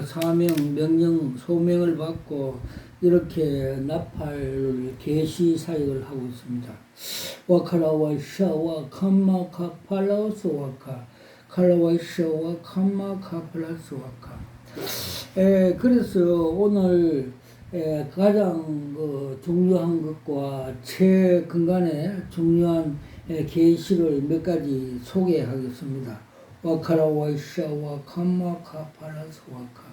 사명, 명령, 소명을 받고 이렇게 나팔 계시 사역을 하고 있습니다. 와카라와 샤와 캄마카 팔라우스 와카 칼라와 샤와 캄마카 팔라우스 와카. 그래서 오늘 가장 중요한 것과 최근간의 중요한 계시를 몇 가지 소개하겠습니다. 와카라와 샤와 캄마카 팔라우스 와카.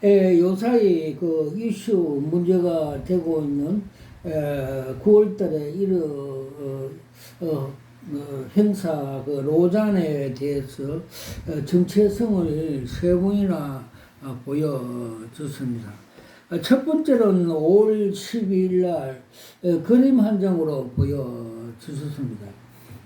요사이 그 이슈 문제가 되고 있는 9월달에 행사 그 로잔에 대해서 정체성을 세 번이나 보여줬습니다. 첫 번째는 5월 12일 날 그림 한 장으로 보여주셨습니다.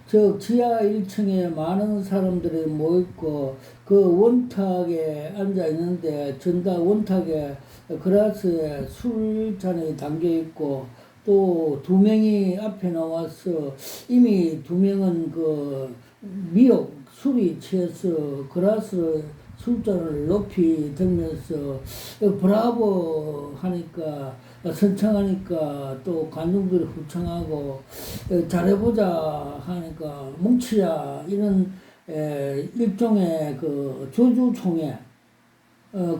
즉 지하 1층에 많은 사람들이 모였고 그 원탁에 앉아 있는데 전다 원탁에 그라스에 술잔이 담겨 있고 또 두 명이 앞에 나와서 이미 두 명은 그 미역 술이 취해서 그라스를 술잔을 높이 들면서 브라보 하니까 선창하니까 또 관중들이 후청하고 잘해보자 하니까 뭉치자 이런 일종의 그 조주총회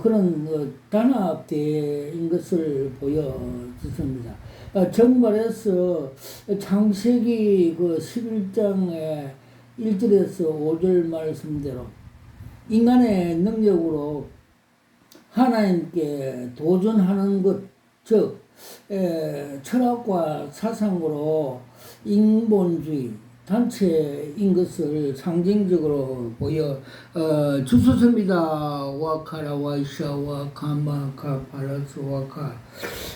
그런 단합대인 것을 보여주습니다. 정말해서 창세기 그 11장의 1절에서 5절 말씀대로 인간의 능력으로 하나님께 도전하는 것, 즉 철학과 사상으로 인본주의 단체인 것을 상징적으로 보여 주셨습니다. 와카라와이샤와 감마카팔라스 와카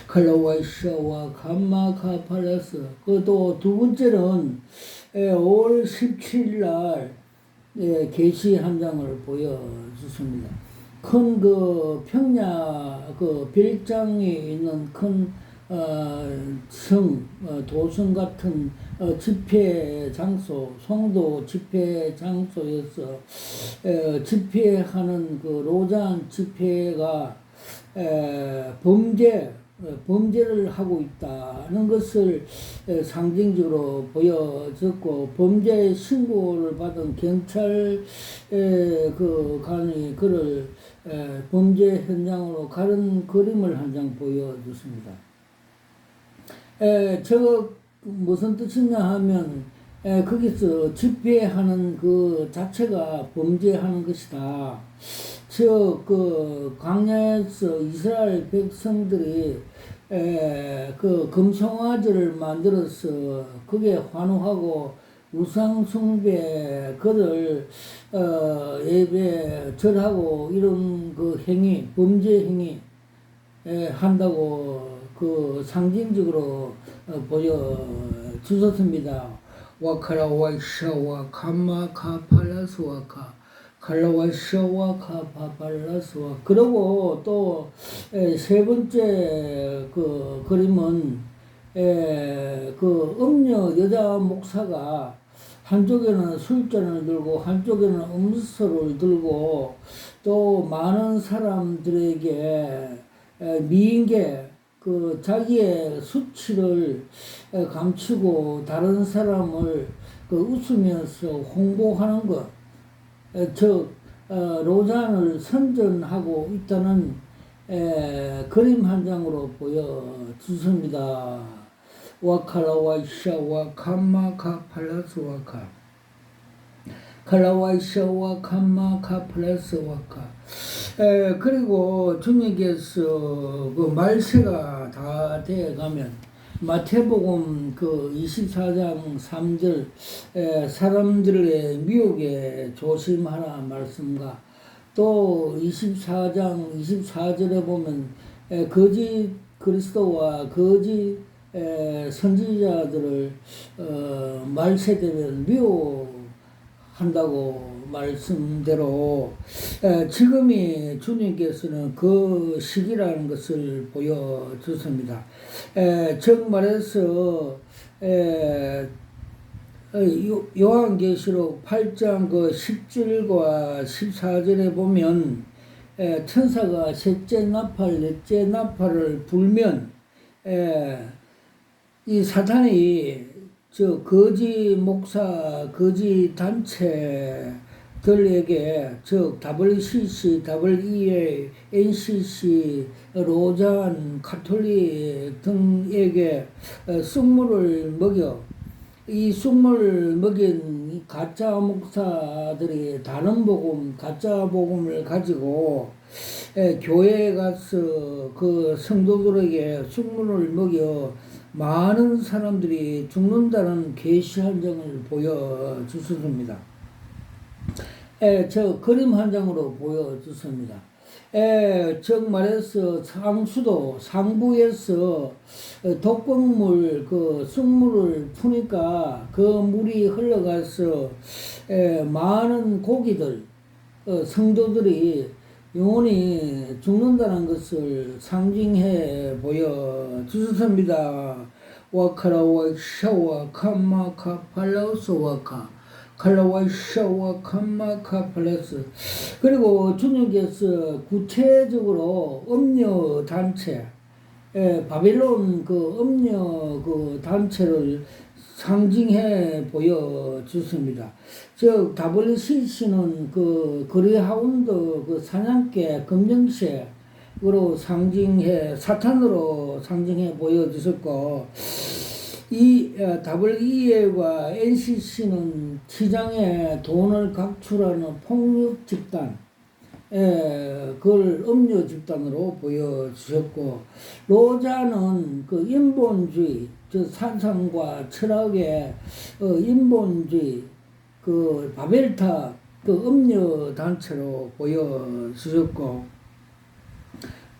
칼라와이샤와 감마카팔라스. 또 두 번째는 5월 17일 날 계시 한 장을 보여주십니다. 큰 그 평야 그 별장에 있는 큰 성, 도성 같은 집회 장소, 성도 집회 장소에서 집회하는 그 로잔 집회가 범죄를 하고 있다는 것을 상징적으로 보여줬고 범죄 신고를 받은 경찰 그 관이 그를 범죄 현장으로 가른 그림을 한 장 보여줬습니다. 저 무슨 뜻이냐 하면 거기서 집회하는 그 자체가 범죄하는 것이다. 즉 그 광야에서 이스라엘 백성들이 그 금송아지를 만들어서 그게 환호하고 우상 숭배 그들 예배 절하고 이런 그 행위 범죄 행위 한다고 그 상징적으로 보여주셨습니다. 와카라와샤와 감마카팔라스와카 칼라와샤와 카파팔라스와. 그리고 또 세 번째 그 그림은 그 음녀 여자 목사가 한쪽에는 술잔을 들고 한쪽에는 음수를 들고 또 많은 사람들에게 미인계 그 자기의 수치를 감추고 다른 사람을 그 웃으면서 홍보하는 것, 즉 로잔을 선전하고 있다는 그림 한 장으로 보여주십니다. 와카라와이샤와 감마카팔라스와카 칼라와이샤와 감마카팔라스와카. 그리고 주님께서 그 말세가 다 되어가면 마태복음 그 24장 3절 사람들의 미혹에 조심하라 말씀과 또 24장 24절에 보면 거짓 그리스도와 거짓 선지자들을 말세되면 미워한다고 말씀대로 지금이 주님께서는 그 시기라는 것을 보여주십니다. 즉 말해서 요한계시록 8장 그 10절과 14절에 보면 천사가 셋째 나팔, 넷째 나팔을 불면 이 사탄이 저 거지 목사, 거지 단체들에게 즉 WCC, WEA, NCC, 로잔, 가톨릭 등에게 쑥물을 먹여 이 쑥물을 먹인 가짜 목사들이 다른 복음, 가짜 복음을 가지고 교회에 가서 그 성도들에게 쑥물을 먹여 많은 사람들이 죽는다는 계시 한 장을 보여주셨습니다. 저 그림 한 장으로 보여주셨습니다. 즉 말해서 상부에서 독극물 그 쑥물을 푸니까 그 물이 흘러가서 많은 고기들 성도들이 영혼이 죽는다는 것을 상징해 보여주셨습니다. 와카라와 샤와 카마카 팔라우스 와카 칼라와샤와 캄마카 플러스. 그리고 주님께서 구체적으로 음녀 단체, 바빌론 그 음녀 그 단체를 상징해 보여주십니다. 즉 WCC는 그 그리하운드 그 사냥개 검정색으로 상징해 사탄으로 상징해 보여주셨고, 이 WEA와 NCC는 시장에 돈을 각출하는 폭력 집단, 그걸 음료 집단으로 보여주셨고, 로자는 그 인본주의, 즉 산상과 철학의 인본주의, 그 바벨탑, 그 음료 단체로 보여주셨고,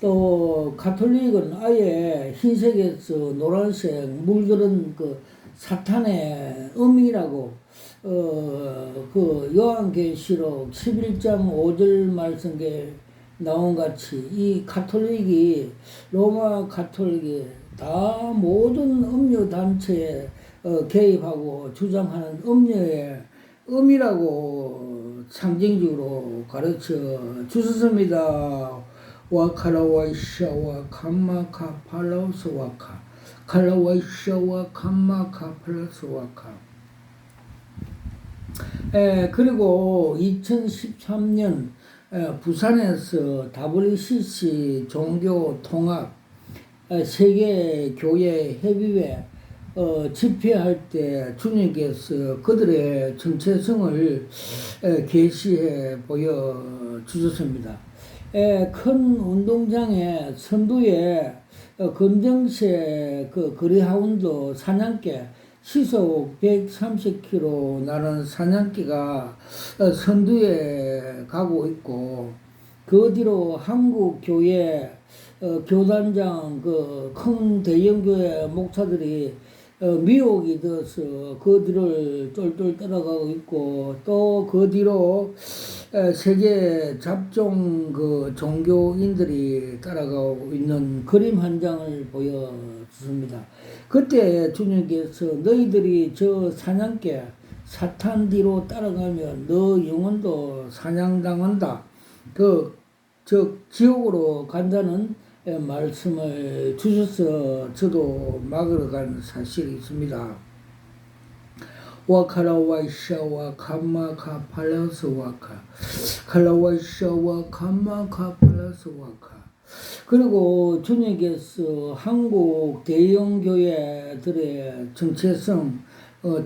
또 가톨릭은 아예 흰색에서 노란색 물들은 그 사탄의 음이라고 그 요한계시록 11장 5절 말씀에 나온 같이 이 가톨릭이 로마 가톨릭이 다 모든 음료 단체에 개입하고 주장하는 음료의 음이라고 상징적으로 가르쳐 주셨습니다. 와카라와이샤와 캄마카 팔라우스 와카 칼라와이샤와 캄마카 플러스 와카. 그리고 2013년 부산에서 WCC 종교 통합 세계 교회 협의회 집회할 때 주님께서 그들의 정체성을 계시해 보여주셨습니다. 큰 운동장에 선두에 검정색 그 그리하운드 사냥개 시속 130km 나는 사냥개가 선두에 가고 있고, 그 뒤로 한국 교회 교단장 그 큰 대형교회 목사들이 미혹이 되어서 그 뒤를 쫄쫄 따라가고 있고, 또 그 뒤로 세계 잡종 그 종교인들이 따라가고 있는 그림 한 장을 보여주십니다. 그때 주님께서 너희들이 저 사냥개 사탄 뒤로 따라가면 너 영혼도 사냥당한다, 즉 지옥으로 간다는 말씀을 주셔서 저도 막으러 간 사실이 있습니다. 와카라와이샤와 캄마카 팔라스 와카 칼라와이샤와 캄마카 플러스 와카. 그리고 주님께서 한국 대형교회들의 정체성,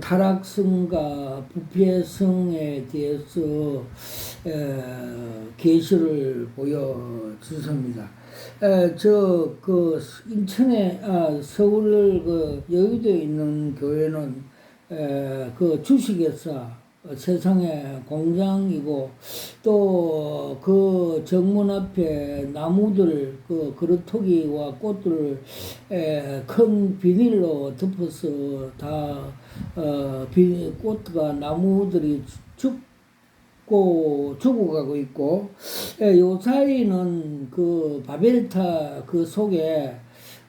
타락성과 부패성에 대해서 계시를 보여주십니다. 그 인천에 서울 그 여의도에 있는 교회는 그 주식회사 세상의 공장이고, 또 그 정문 앞에 나무들, 그 그루터기와 꽃들을 큰 비닐로 덮어서 다 꽃과 나무들이 죽어가고 있고, 요 사이는 그 바벨탑 그 속에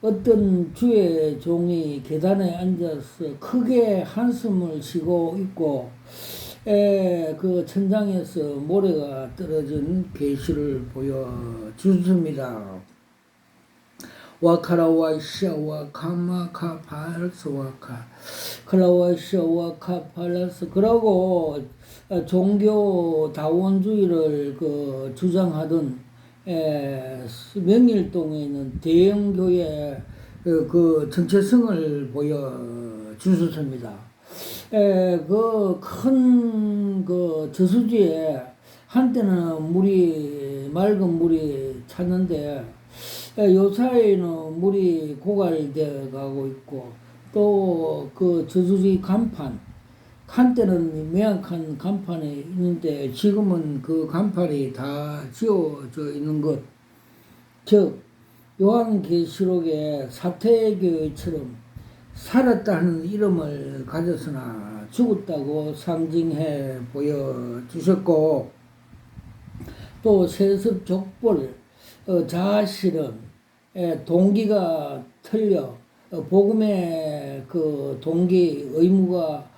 어떤 주의 종이 계단에 앉아서 크게 한숨을 쉬고 있고, 그 천장에서 모래가 떨어진 계시를 보여주습니다. 와카라와샤와 카마카팔스와카 카라와샤와 카팔라스. 그러고 종교 다원주의를 그 주장하던 명일동에 있는 대형교회 그 정체성을 보여주셨습니다. 그 큰 그 저수지에 한때는 맑은 물이 찼는데, 요 사이에는 물이 고갈되어 가고 있고, 또 그 저수지 간판, 한때는 명확한 간판이 있는데 지금은 그 간판이 다 지워져 있는 것. 즉, 요한계시록의 사태교회처럼 살았다는 이름을 가졌으나 죽었다고 상징해 보여주셨고, 또 세습 족벌, 자아실현, 동기가 틀려, 복음의 그 동기 의무가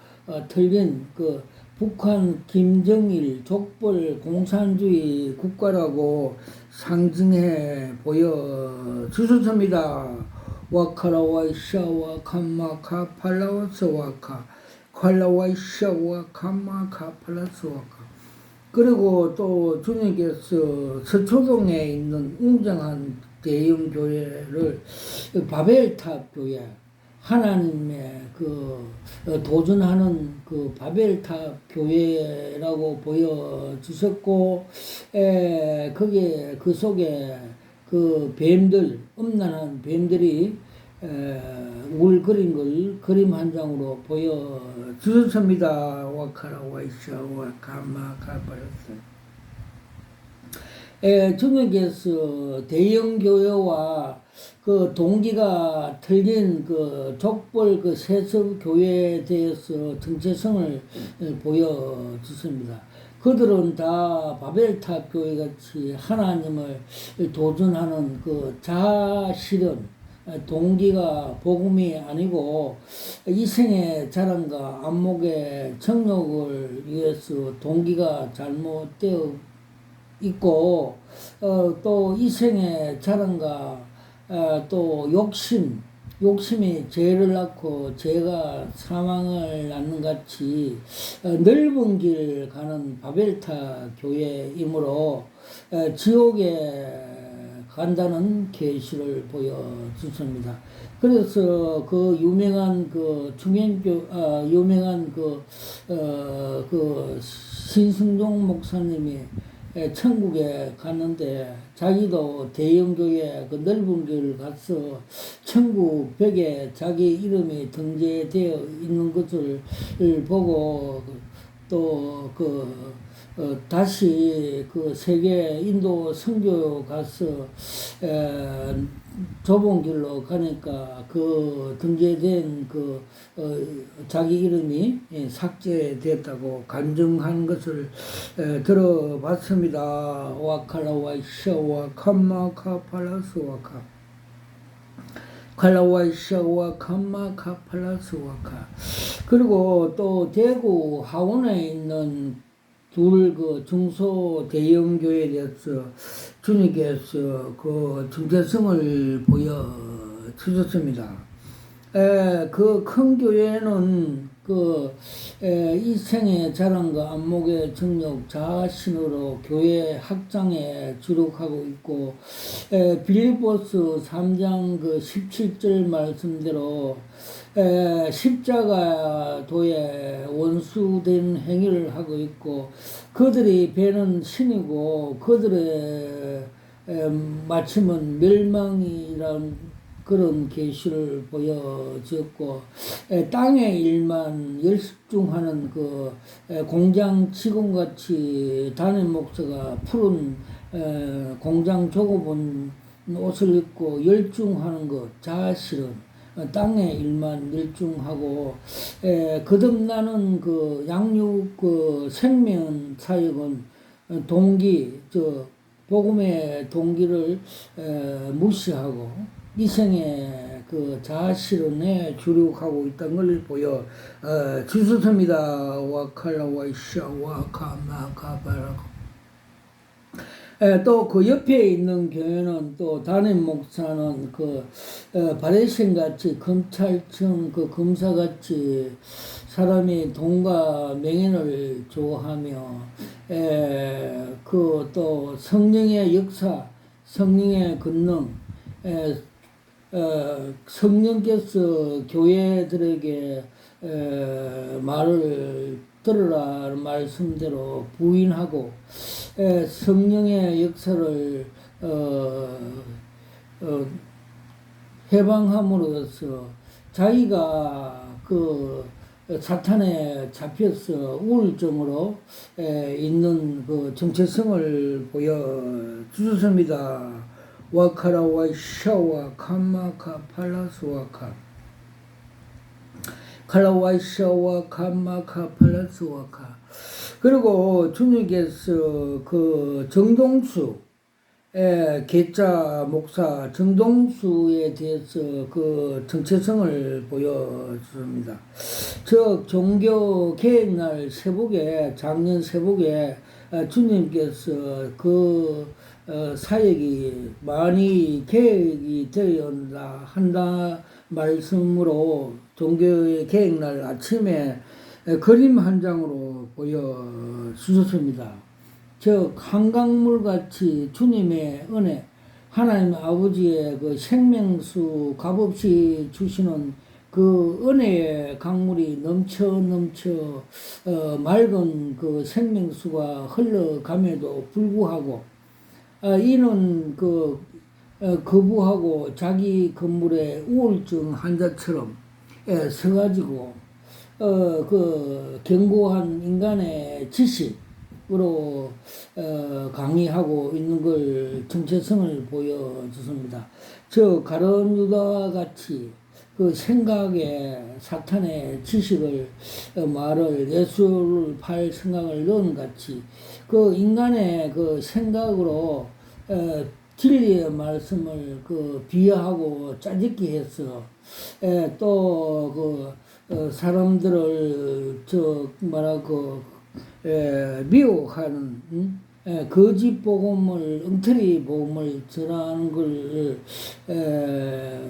틀린 그 북한 김정일 족벌 공산주의 국가라고 상징해 보여주셨습니다. 와카라와이샤와 캄마카팔라와스와카 콸라와이샤와 캄마카팔라스와카. 그리고 또 주님께서 서초동에 있는 웅장한 대형 교회를 바벨탑 교회, 하나님의 그 도전하는 그 바벨탑 교회라고 보여주셨고, 거기에 그 속에 그 뱀들, 음란한 뱀들이 울 그린 걸 그림 한 장으로 보여주셨습니다. 와카라와이샤 와카마카바라스. 주님께서 대형 교회와 그 동기가 틀린 그 족벌 그 세습 교회에 대해서 정체성을 보여주십니다. 그들은 다 바벨탑 교회 같이 하나님을 도전하는 그 자아실현, 동기가 복음이 아니고 이생의 자랑과 안목의 정욕을 위해서 동기가 잘못되어 있고, 또 이생의 자랑과 또 욕심이 죄를 낳고 죄가 사망을 낳는 같이 넓은 길 가는 바벨탑 교회이므로 지옥에 간다는 계시를 보여주십니다. 그래서 그 유명한 그 유명한 그 신승종 목사님이 천국에 갔는데 자기도 대형교회 그 넓은 길을 가서 천국 벽에 자기 이름이 등재되어 있는 것을 보고 또 다시 그 세계 인도 선교 가서 좁은 길로 가니까 그 등재된 자기 이름이 삭제됐다고 간증한 것을 들어봤습니다. 와칼라와이샤와 캄마카팔라스와카 칼라와이샤와 캄마카팔라스와카. 그리고 또 대구 하원에 있는 둘 그 중소 대형 교회에 대해서 주님께서 그 정체성을 보여주셨습니다. 그 큰 교회는 이생의 자랑과 안목의 정력, 자신으로 교회 학장에 주력하고 있고, 빌립보서 3장 17절 말씀대로 십자가도에 원수된 행위를 하고 있고, 그들이 배는 신이고 그들의 마침은 멸망이란 그런 계시를 보여주었고, 땅의 일만 열중하는 그 공장 직원같이 담임 목사가 푸른 공장 조급은 옷을 입고 열중하는 것 자실은 땅의 일만 열중하고, 거듭나는 그 양육 그 생명 사역은 동기 복음의 동기를 무시하고 이생의 그 자아실현에 주력하고 있다는 걸 보여 주셨습니다. 와칼라와 샤와 카마카바라고. 또 그 옆에 있는 교회는 또 담임 목사는 그 바레신 같이 검찰청 그 검사 같이 사람이 돈과 명예를 좋아하며 그 또 성령의 역사, 성령의 권능, 성령께서 교회들에게 말을 들으라 말씀대로 부인하고 성령의 역사를 해방함으로써 자기가 그 사탄에 잡혀서 우울증으로 있는 그 정체성을 보여주셨습니다. 와카라와 샤와 카마카 팔라스와카 칼라와이샤와 카마카 팔라스와카. 그리고 주님께서 그 정동수 계자 목사 정동수에 대해서 그 정체성을 보여줍니다. 즉 종교 개혁날 새벽에 작년 새벽에 주님께서 그 사역이 많이 계획이 되어야 한다 말씀으로 종교의 계획날 아침에 그림 한 장으로 보여주셨습니다. 즉 한강물같이 주님의 은혜, 하나님 아버지의 그 생명수 값없이 주시는 그 은혜의 강물이 넘쳐 맑은 그 생명수가 흘러감에도 불구하고 이는 그 거부하고 자기 건물에 우울증 환자처럼 서가지고 그 견고한 인간의 지식으로 강의하고 있는 걸 정체성을 보여줬습니다. 저 가룟 유다와 같이 그 생각에 사탄의 지식을 말을 예수를 팔 생각을 넣은 같이 그 인간의 그 생각으로 진리의 말씀을 그 비하하고 짜집기 해서 또 그 사람들을 미혹하는 거짓 복음을 엉터리 복음을 전하는 걸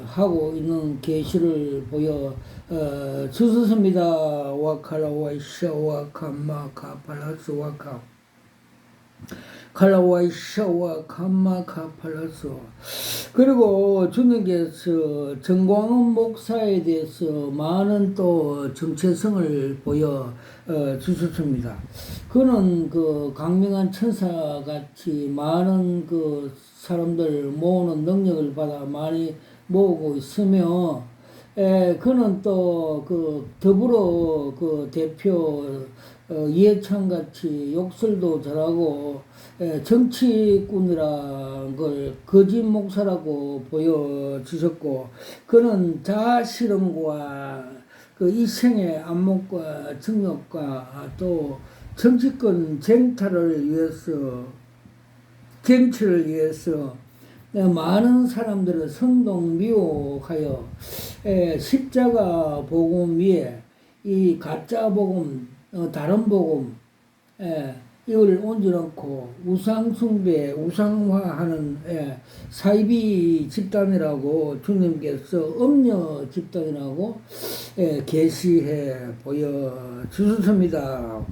하고 있는 계시를 보여 주셨습니다. 와카라와이샤와 카마카 팔라스와카 칼라와이샤와 카마카 팔라스. 그리고 주님께서 정광훈 목사에 대해서 많은 또 정체성을 보여 주셨습니다. 그는 그 강명한 천사 같이 많은 그 사람들 모으는 능력을 받아 많이 모으고 있으며 그는 또 그 더불어 그 대표 이해창 같이 욕설도 잘하고 정치꾼이란 걸 거짓 목사라고 보여주셨고, 그는 자아실험과 그 이생의 안목과 정욕과 또 정치권 쟁탈을 위해서 쟁취를 위해서 많은 사람들을 선동 미혹하여 십자가 복음 위에 이 가짜 복음, 다른 복음 이걸 얹어놓고 우상숭배, 우상화하는 사이비 집단이라고 주님께서 음녀 집단이라고 계시해 보여주셨습니다.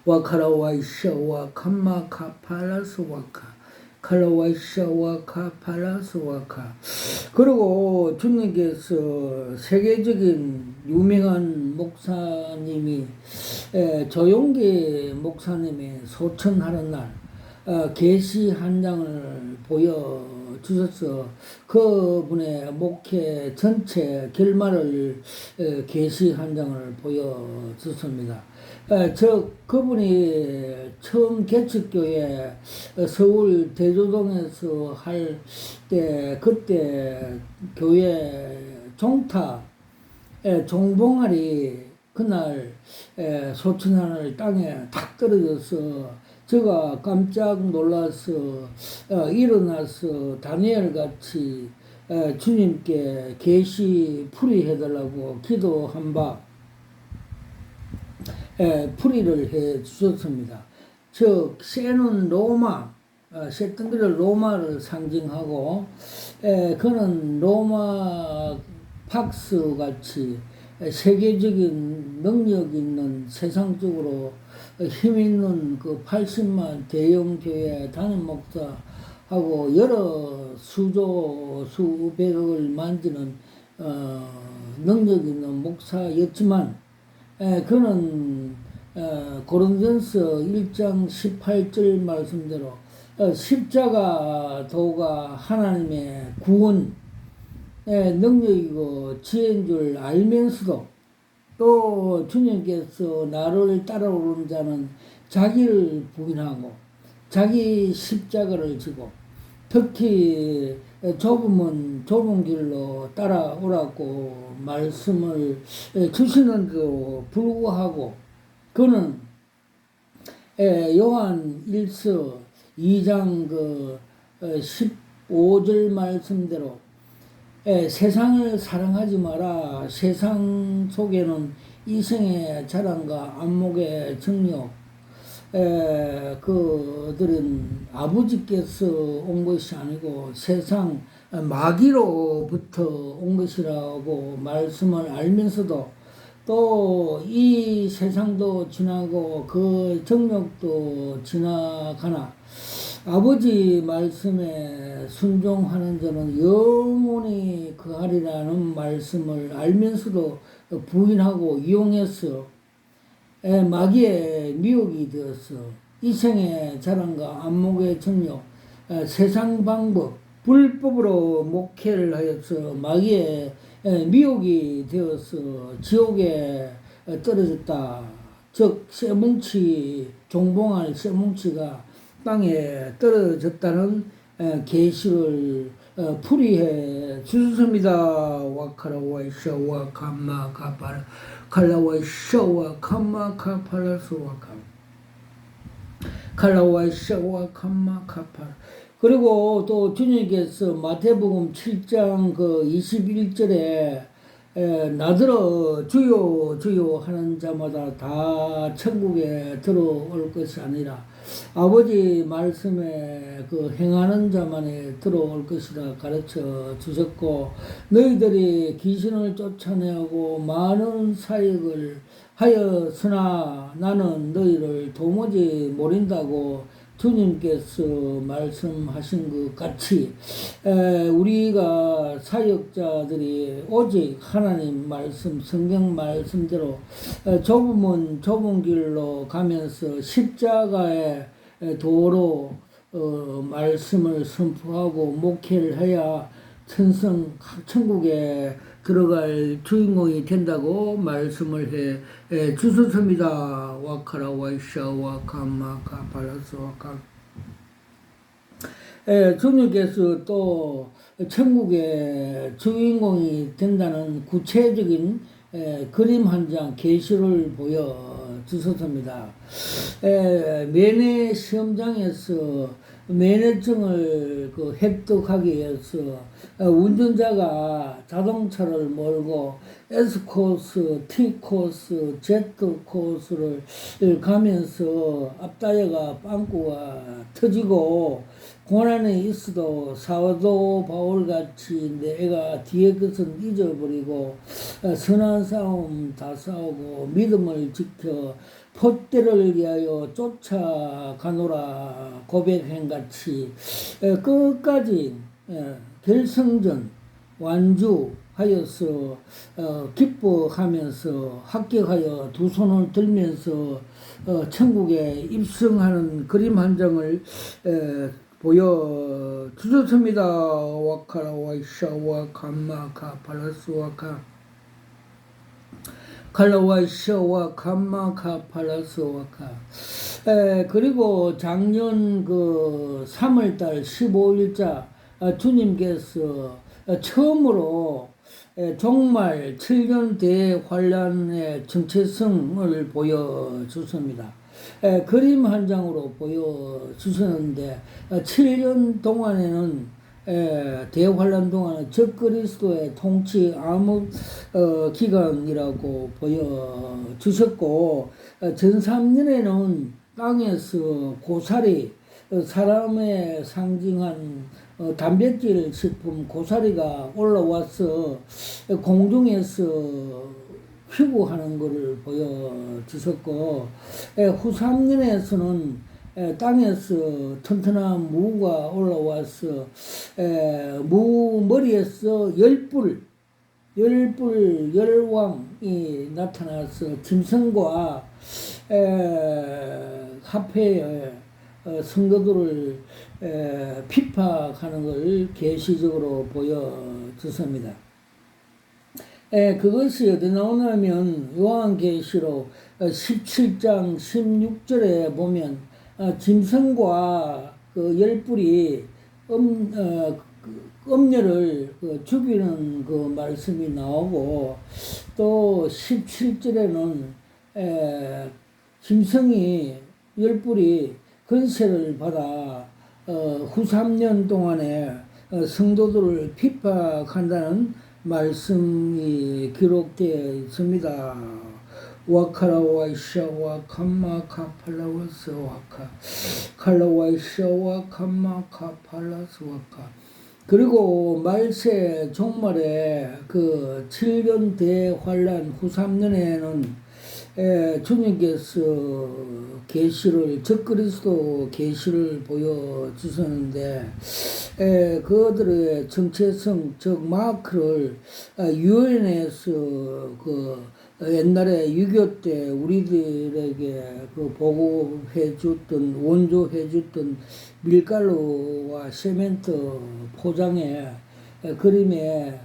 와카라와이샤와 캄마카팔라스와카 칼라와이샤와 카팔라스와카. 그리고 주님께서 세계적인 유명한 목사님이 조용기 목사님이 소천하는 날 계시 한 장을 주셔서 그분의 목회 전체 결말을 계시 한 장을 보여주셨습니다. 그분이 처음 개척교회 서울 대조동에서 할 때, 그때 교회 종타, 종봉알이 그날 소천하늘 땅에 탁 떨어져서 제가 깜짝 놀라서 일어나서 다니엘 같이 주님께 계시 풀이해달라고 기도한 바 풀이를 해 주셨습니다. 즉 새는 로마, 새덩그리 로마를 상징하고 그는 로마 팍스 같이 세계적인 능력 있는 세상적으로 힘 있는 그 80만 대형 교회 담임 목사하고 여러 수백억을 만지는 능력 있는 목사였지만 그는 고린도전서 1장 18절 말씀대로 십자가 도가 하나님의 구원 능력이고 지혜인 줄 알면서도 또 주님께서 나를 따라오는 자는 자기를 부인하고 자기 십자가를 지고 특히 좁은 길로 따라오라고 말씀을 주시는데도 불구하고 그는 요한 1서 2장 15절 말씀대로 세상을 사랑하지 마라. 세상 속에는 이생의 자랑과 안목의 정욕, 그들은 아버지께서 온 것이 아니고 세상 마귀로부터 온 것이라고 말씀을 알면서도 또 이 세상도 지나고 그 정욕도 지나가나 아버지 말씀에 순종하는 자는 영원히 그하리라는 말씀을 알면서도 부인하고 이용해서 마귀의 미혹이 되어서 이생의 자랑과 안목의 정욕, 세상 방법, 불법으로 목회를 하여서 마귀의 미혹이 되어서 지옥에 떨어졌다. 즉 쇠뭉치, 종봉할 쇠뭉치가 땅에 떨어졌다는 계시를 풀이해 주셨습니다. 와카라와이샤와 감마카파라 칼라와이샤와 감마카파라스와카 칼라와이샤와 감마카파라. 그리고 또 주님께서 마태복음 7장 21절에 나더러 주여 주여 하는 자마다 다 천국에 들어올 것이 아니라 아버지 말씀에 행하는 자만이 들어올 것이라 가르쳐 주셨고 너희들이 귀신을 쫓아내고 많은 사역을 하였으나 나는 너희를 도무지 모른다고 주님께서 말씀하신 것 같이 우리가 사역자들이 오직 하나님 말씀, 성경 말씀대로 좁은 길로 가면서 십자가의 도로 말씀을 선포하고 목회를 해야 천국에 들어갈 주인공이 된다고 말씀을 해 주셨습니다. 와카라 와이샤 와카마 카팔라스 와카. 주님께서 또 천국의 주인공이 된다는 구체적인 그림 한 장 계시를 보여 주셨습니다. 면회 시험장에서 면허증을 획득하기 위해서 운전자가 자동차를 몰고 S코스, T코스, Z코스를 가면서 앞타이어가 빵꾸가 터지고 고난에 있어도 사도 바울같이 내가 뒤에 것은 잊어버리고 선한 싸움 다 싸우고 믿음을 지켜 폿대를 위하여 쫓아가노라 고백행같이 끝까지 결승전 완주하여서 기뻐하면서 합격하여 두 손을 들면서 천국에 입성하는 그림 한 장을 보여 주셨습니다. 와카라 와이샤와 감마카 팔라스와카 칼라와이샤와 감마카 팔라스와카. 그리고 작년 그 3월달 15일자 주님께서 처음으로 종말 7년 대환란의 정체성을 보여주습니다. 그림 한 장으로 보여주셨는데 7년 동안에는 대환란 동안은 적그리스도의 통치 암흑 기간이라고 보여주셨고 전 3년에는 땅에서 고사리 사람의 상징한 단백질 식품 고사리가 올라와서 공중에서 휴구하는 것을 보여주셨고 후 3년에서는 땅에서 튼튼한 무가 올라와서 무 머리에서 열왕이 나타나서 짐승과 합해 성도들을 핍박하는 걸 계시적으로 보여주습니다. 그것이 어디 나오냐면 요한계시록 17장 16절에 보면 짐승과 그 열뿔이 음녀를 죽이는 그 말씀이 나오고 또 17절에는 짐승이 열뿔이 권세를 받아 후 3년 동안에 성도들을 핍박한다는 말씀이 기록되어 있습니다. 와카라와이샤와 감마카팔라와스와카 칼라와이샤와 감마카팔라스와카. 그리고 말세 종말에 그 7년 대환란 후 3년에는 주님께서 계시를 적그리스도 계시를 보여주셨는데 그들의 정체성 즉 마크를 유엔에서 그 옛날에 6.25 때 우리들에게 그 보고해줬던 원조해줬던 밀가루와 세멘트 포장에 그림에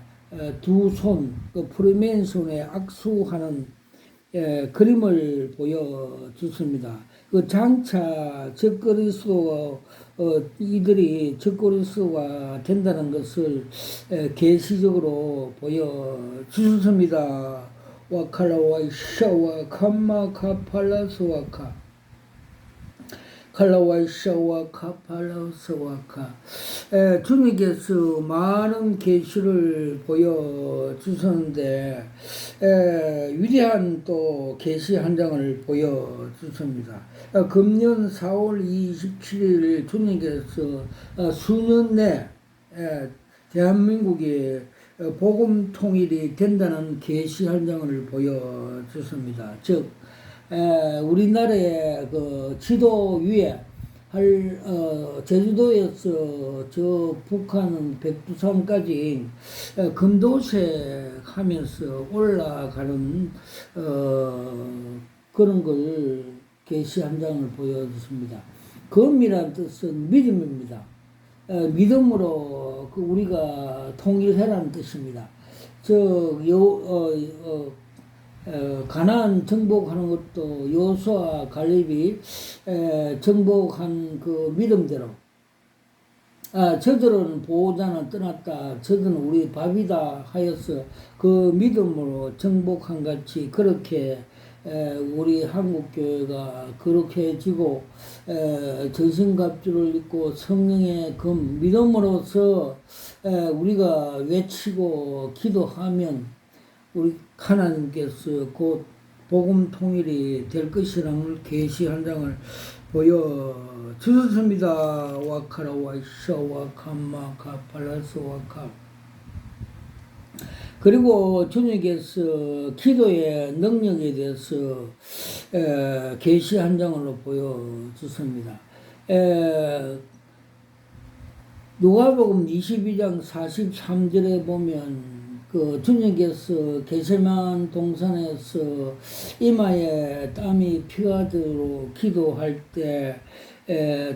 두 손 그 프리맨손에 악수하는 그림을 보여줬습니다. 그 장차 적그리스도 이들이 적그리스도가 된다는 것을 계시적으로 보여주셨습니다. 와칼라와이샤와 감마카팔라스와카 칼라와이샤와 카팔라스와카. 주님께서 많은 계시를 보여주셨는데 위대한 또 계시 한 장을 보여주십니다. 금년 4월 27일 주님께서 수년 내 대한민국이 복음 통일이 된다는 계시 한 장을 보여주십니다. 즉 우리나라의 그 지도 위에 제주도에서 저 북한 백두산까지 금도색 하면서 올라가는 그런 걸 계시 한 장을 보여줬습니다. 금이란 뜻은 믿음입니다. 믿음으로 우리가 통일해라는 뜻입니다. 가나안 정복하는 것도 여호수아 갈렙이 정복한 그 믿음대로 저들은 보호자는 떠났다 저들은 우리 밥이다 하여서 그 믿음으로 정복한 같이 그렇게 우리 한국교회가 그렇게 해지고 전신갑주를 입고 성령의 금 믿음으로써 우리가 외치고 기도하면 우리 하나님께서 곧 복음 통일이 될 것이라는 계시 한 장을 보여주셨습니다. 와카라와 이샤와 감마카 팔라스와카. 그리고 주님께서 기도의 능력에 대해서 계시 한 장으로 보여주셨습니다. 누가복음 22장 43절에 보면 그 주님께서 게세만 동산에서 이마에 땀이 피가 들어 기도할 때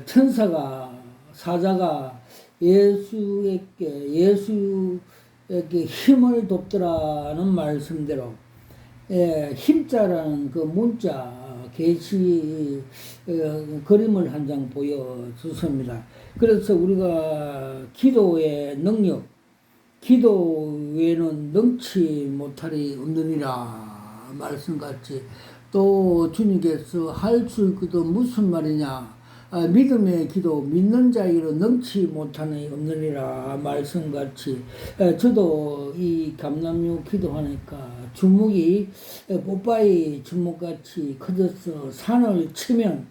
천사가 사자가 예수에게 힘을 돕더라는 말씀대로 힘자라는 그 문자 계시 그림을 한 장 보여주습니다. 그래서 우리가 기도의 능력, 기도 외에는 능치 못할이 없느니라 말씀같이, 또 주님께서 할 수 있거든 무슨 말이냐, 믿음의 기도, 믿는 자에게로 능치 못하니 없느니라 말씀같이, 저도 이 감람유 기도하니까 주먹이 뽀빠이 주먹같이 커져서 산을 치면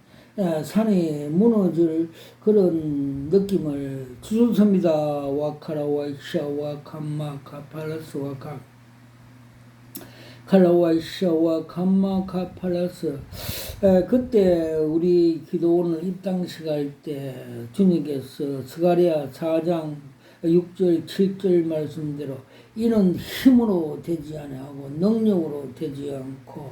산이 무너질 그런 느낌을 주셨습니다. 와카라 와이샤 와캄마 카팔라스 와카 칼라와이샤와 감마 카팔라스. 그때 우리 기도원을 입당식할 때 주님께서 스가랴 4장 6절 7절 말씀대로 이는 힘으로 되지 아니하고 능력으로 되지 않고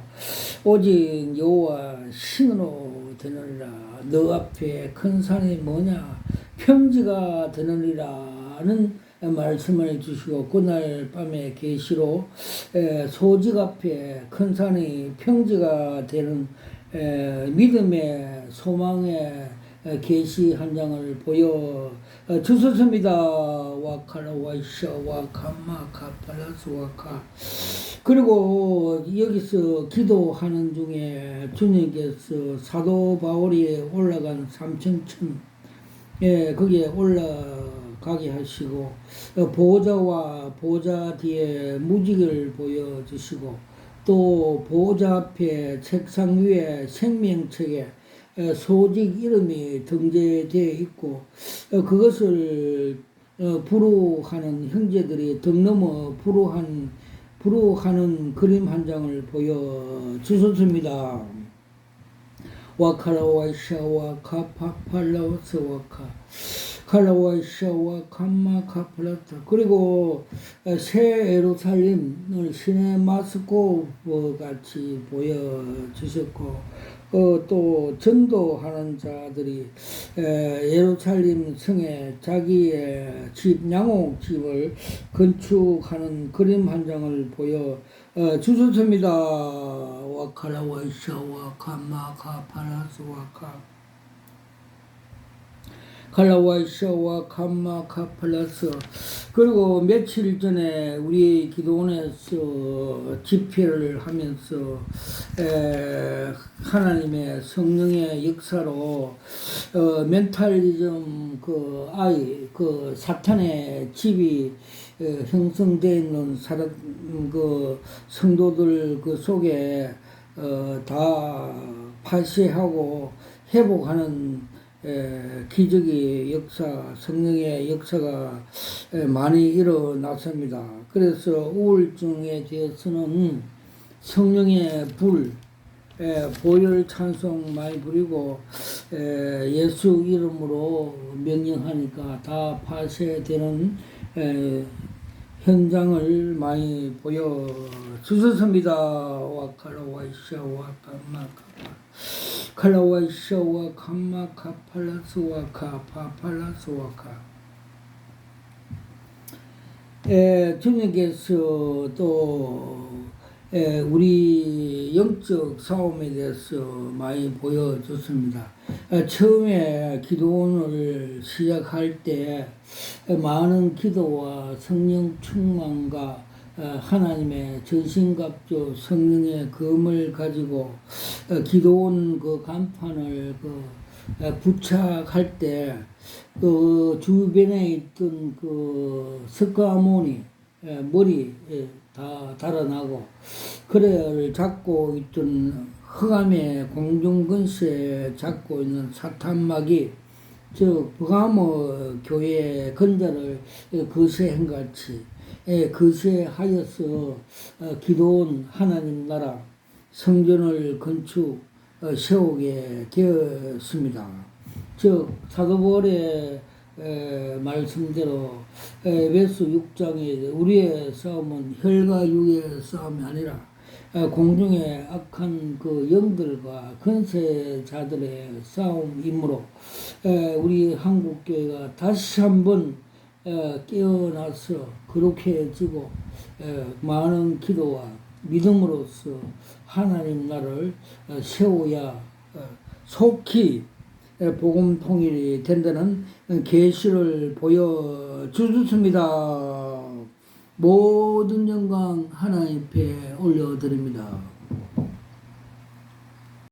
오직 여호와 신으로 되느니라. 너 앞에 큰 산이 뭐냐, 평지가 되느니라는 말씀을 주시고, 그날 밤에 계시로 소직 앞에 큰 산이 평지가 되는 믿음의 소망의 계시 한 장을 보여 주셨습니다. 와카라 와이샤 와카마 카팔라스 와카. 그리고 여기서 기도하는 중에 주님께서 사도 바울이 올라간 삼층천 거기에 올라가게 하시고, 보호자와 보호자 뒤에 무지개를 보여주시고, 또 보호자 앞에 책상 위에 생명책에 소직 이름이 등재되어 있고, 그것을 부르하는 형제들이 등 넘어 부르하는 그림 한 장을 보여주셨습니다. 와카라와이샤와 카파팔라우스 와카 칼라와이샤와 감마 카플라타. 그리고 새 예루살렘을 시네마스코프 같이 보여주셨고, 또 전도하는 자들이 예루살렘 성에 자기의 집, 양옥집을 건축하는 그림 한 장을 보여 주셨습니다. 와카라와이샤와 감마 카팔라스 와카 칼라와이샤와 감마 카팔라스. 그리고 며칠 전에 우리 기도원에서 집회를 하면서 하나님의 성령의 역사로 멘탈리즘 그 사탄의 집이 형성되어 있는 그 성도들 그 속에 다 파쇄하고 회복하는 기적의 역사, 성령의 역사가 많이 일어났습니다. 그래서 우울증에 대해서는 성령의 불, 보혈 찬송 많이 부리고 예수 이름으로 명령하니까 다 파쇄되는 현장을 많이 보여주셨습니다. 와카라와이샤 와카마카파 칼라와이샤와 감마 카팔라스 와카 파팔라스 와카. 주님께서 또 우리 영적 싸움에 대해서 많이 보여줬습니다. 처음에 기도원을 시작할 때 많은 기도와 성령 충만과 하나님의 전신갑주 성령의 검을 가지고 기도원 그 간판을 부착할 때 그 주변에 있던 그 석가모니 머리 다 달아나고, 그래를 잡고 있던 흑암의 공중근세 잡고 있는 사탄막이 버가모 교회 근자를 거세한 같이 거세하여서 기도원 하나님 나라 성전을 세우게 되었습니다. 즉 사도 바울의 말씀대로 에베소 6장에 우리의 싸움은 혈과 육의 싸움이 아니라 공중의 악한 그 영들과 권세자들의 싸움이므로 우리 한국교회가 다시 한번 깨어나서 거룩해지고 많은 기도와 믿음으로써 하나님 나라를 세워야 속히 복음 통일이 된다는 계시를 보여주셨습니다. 모든 영광 하나님 앞에 올려드립니다.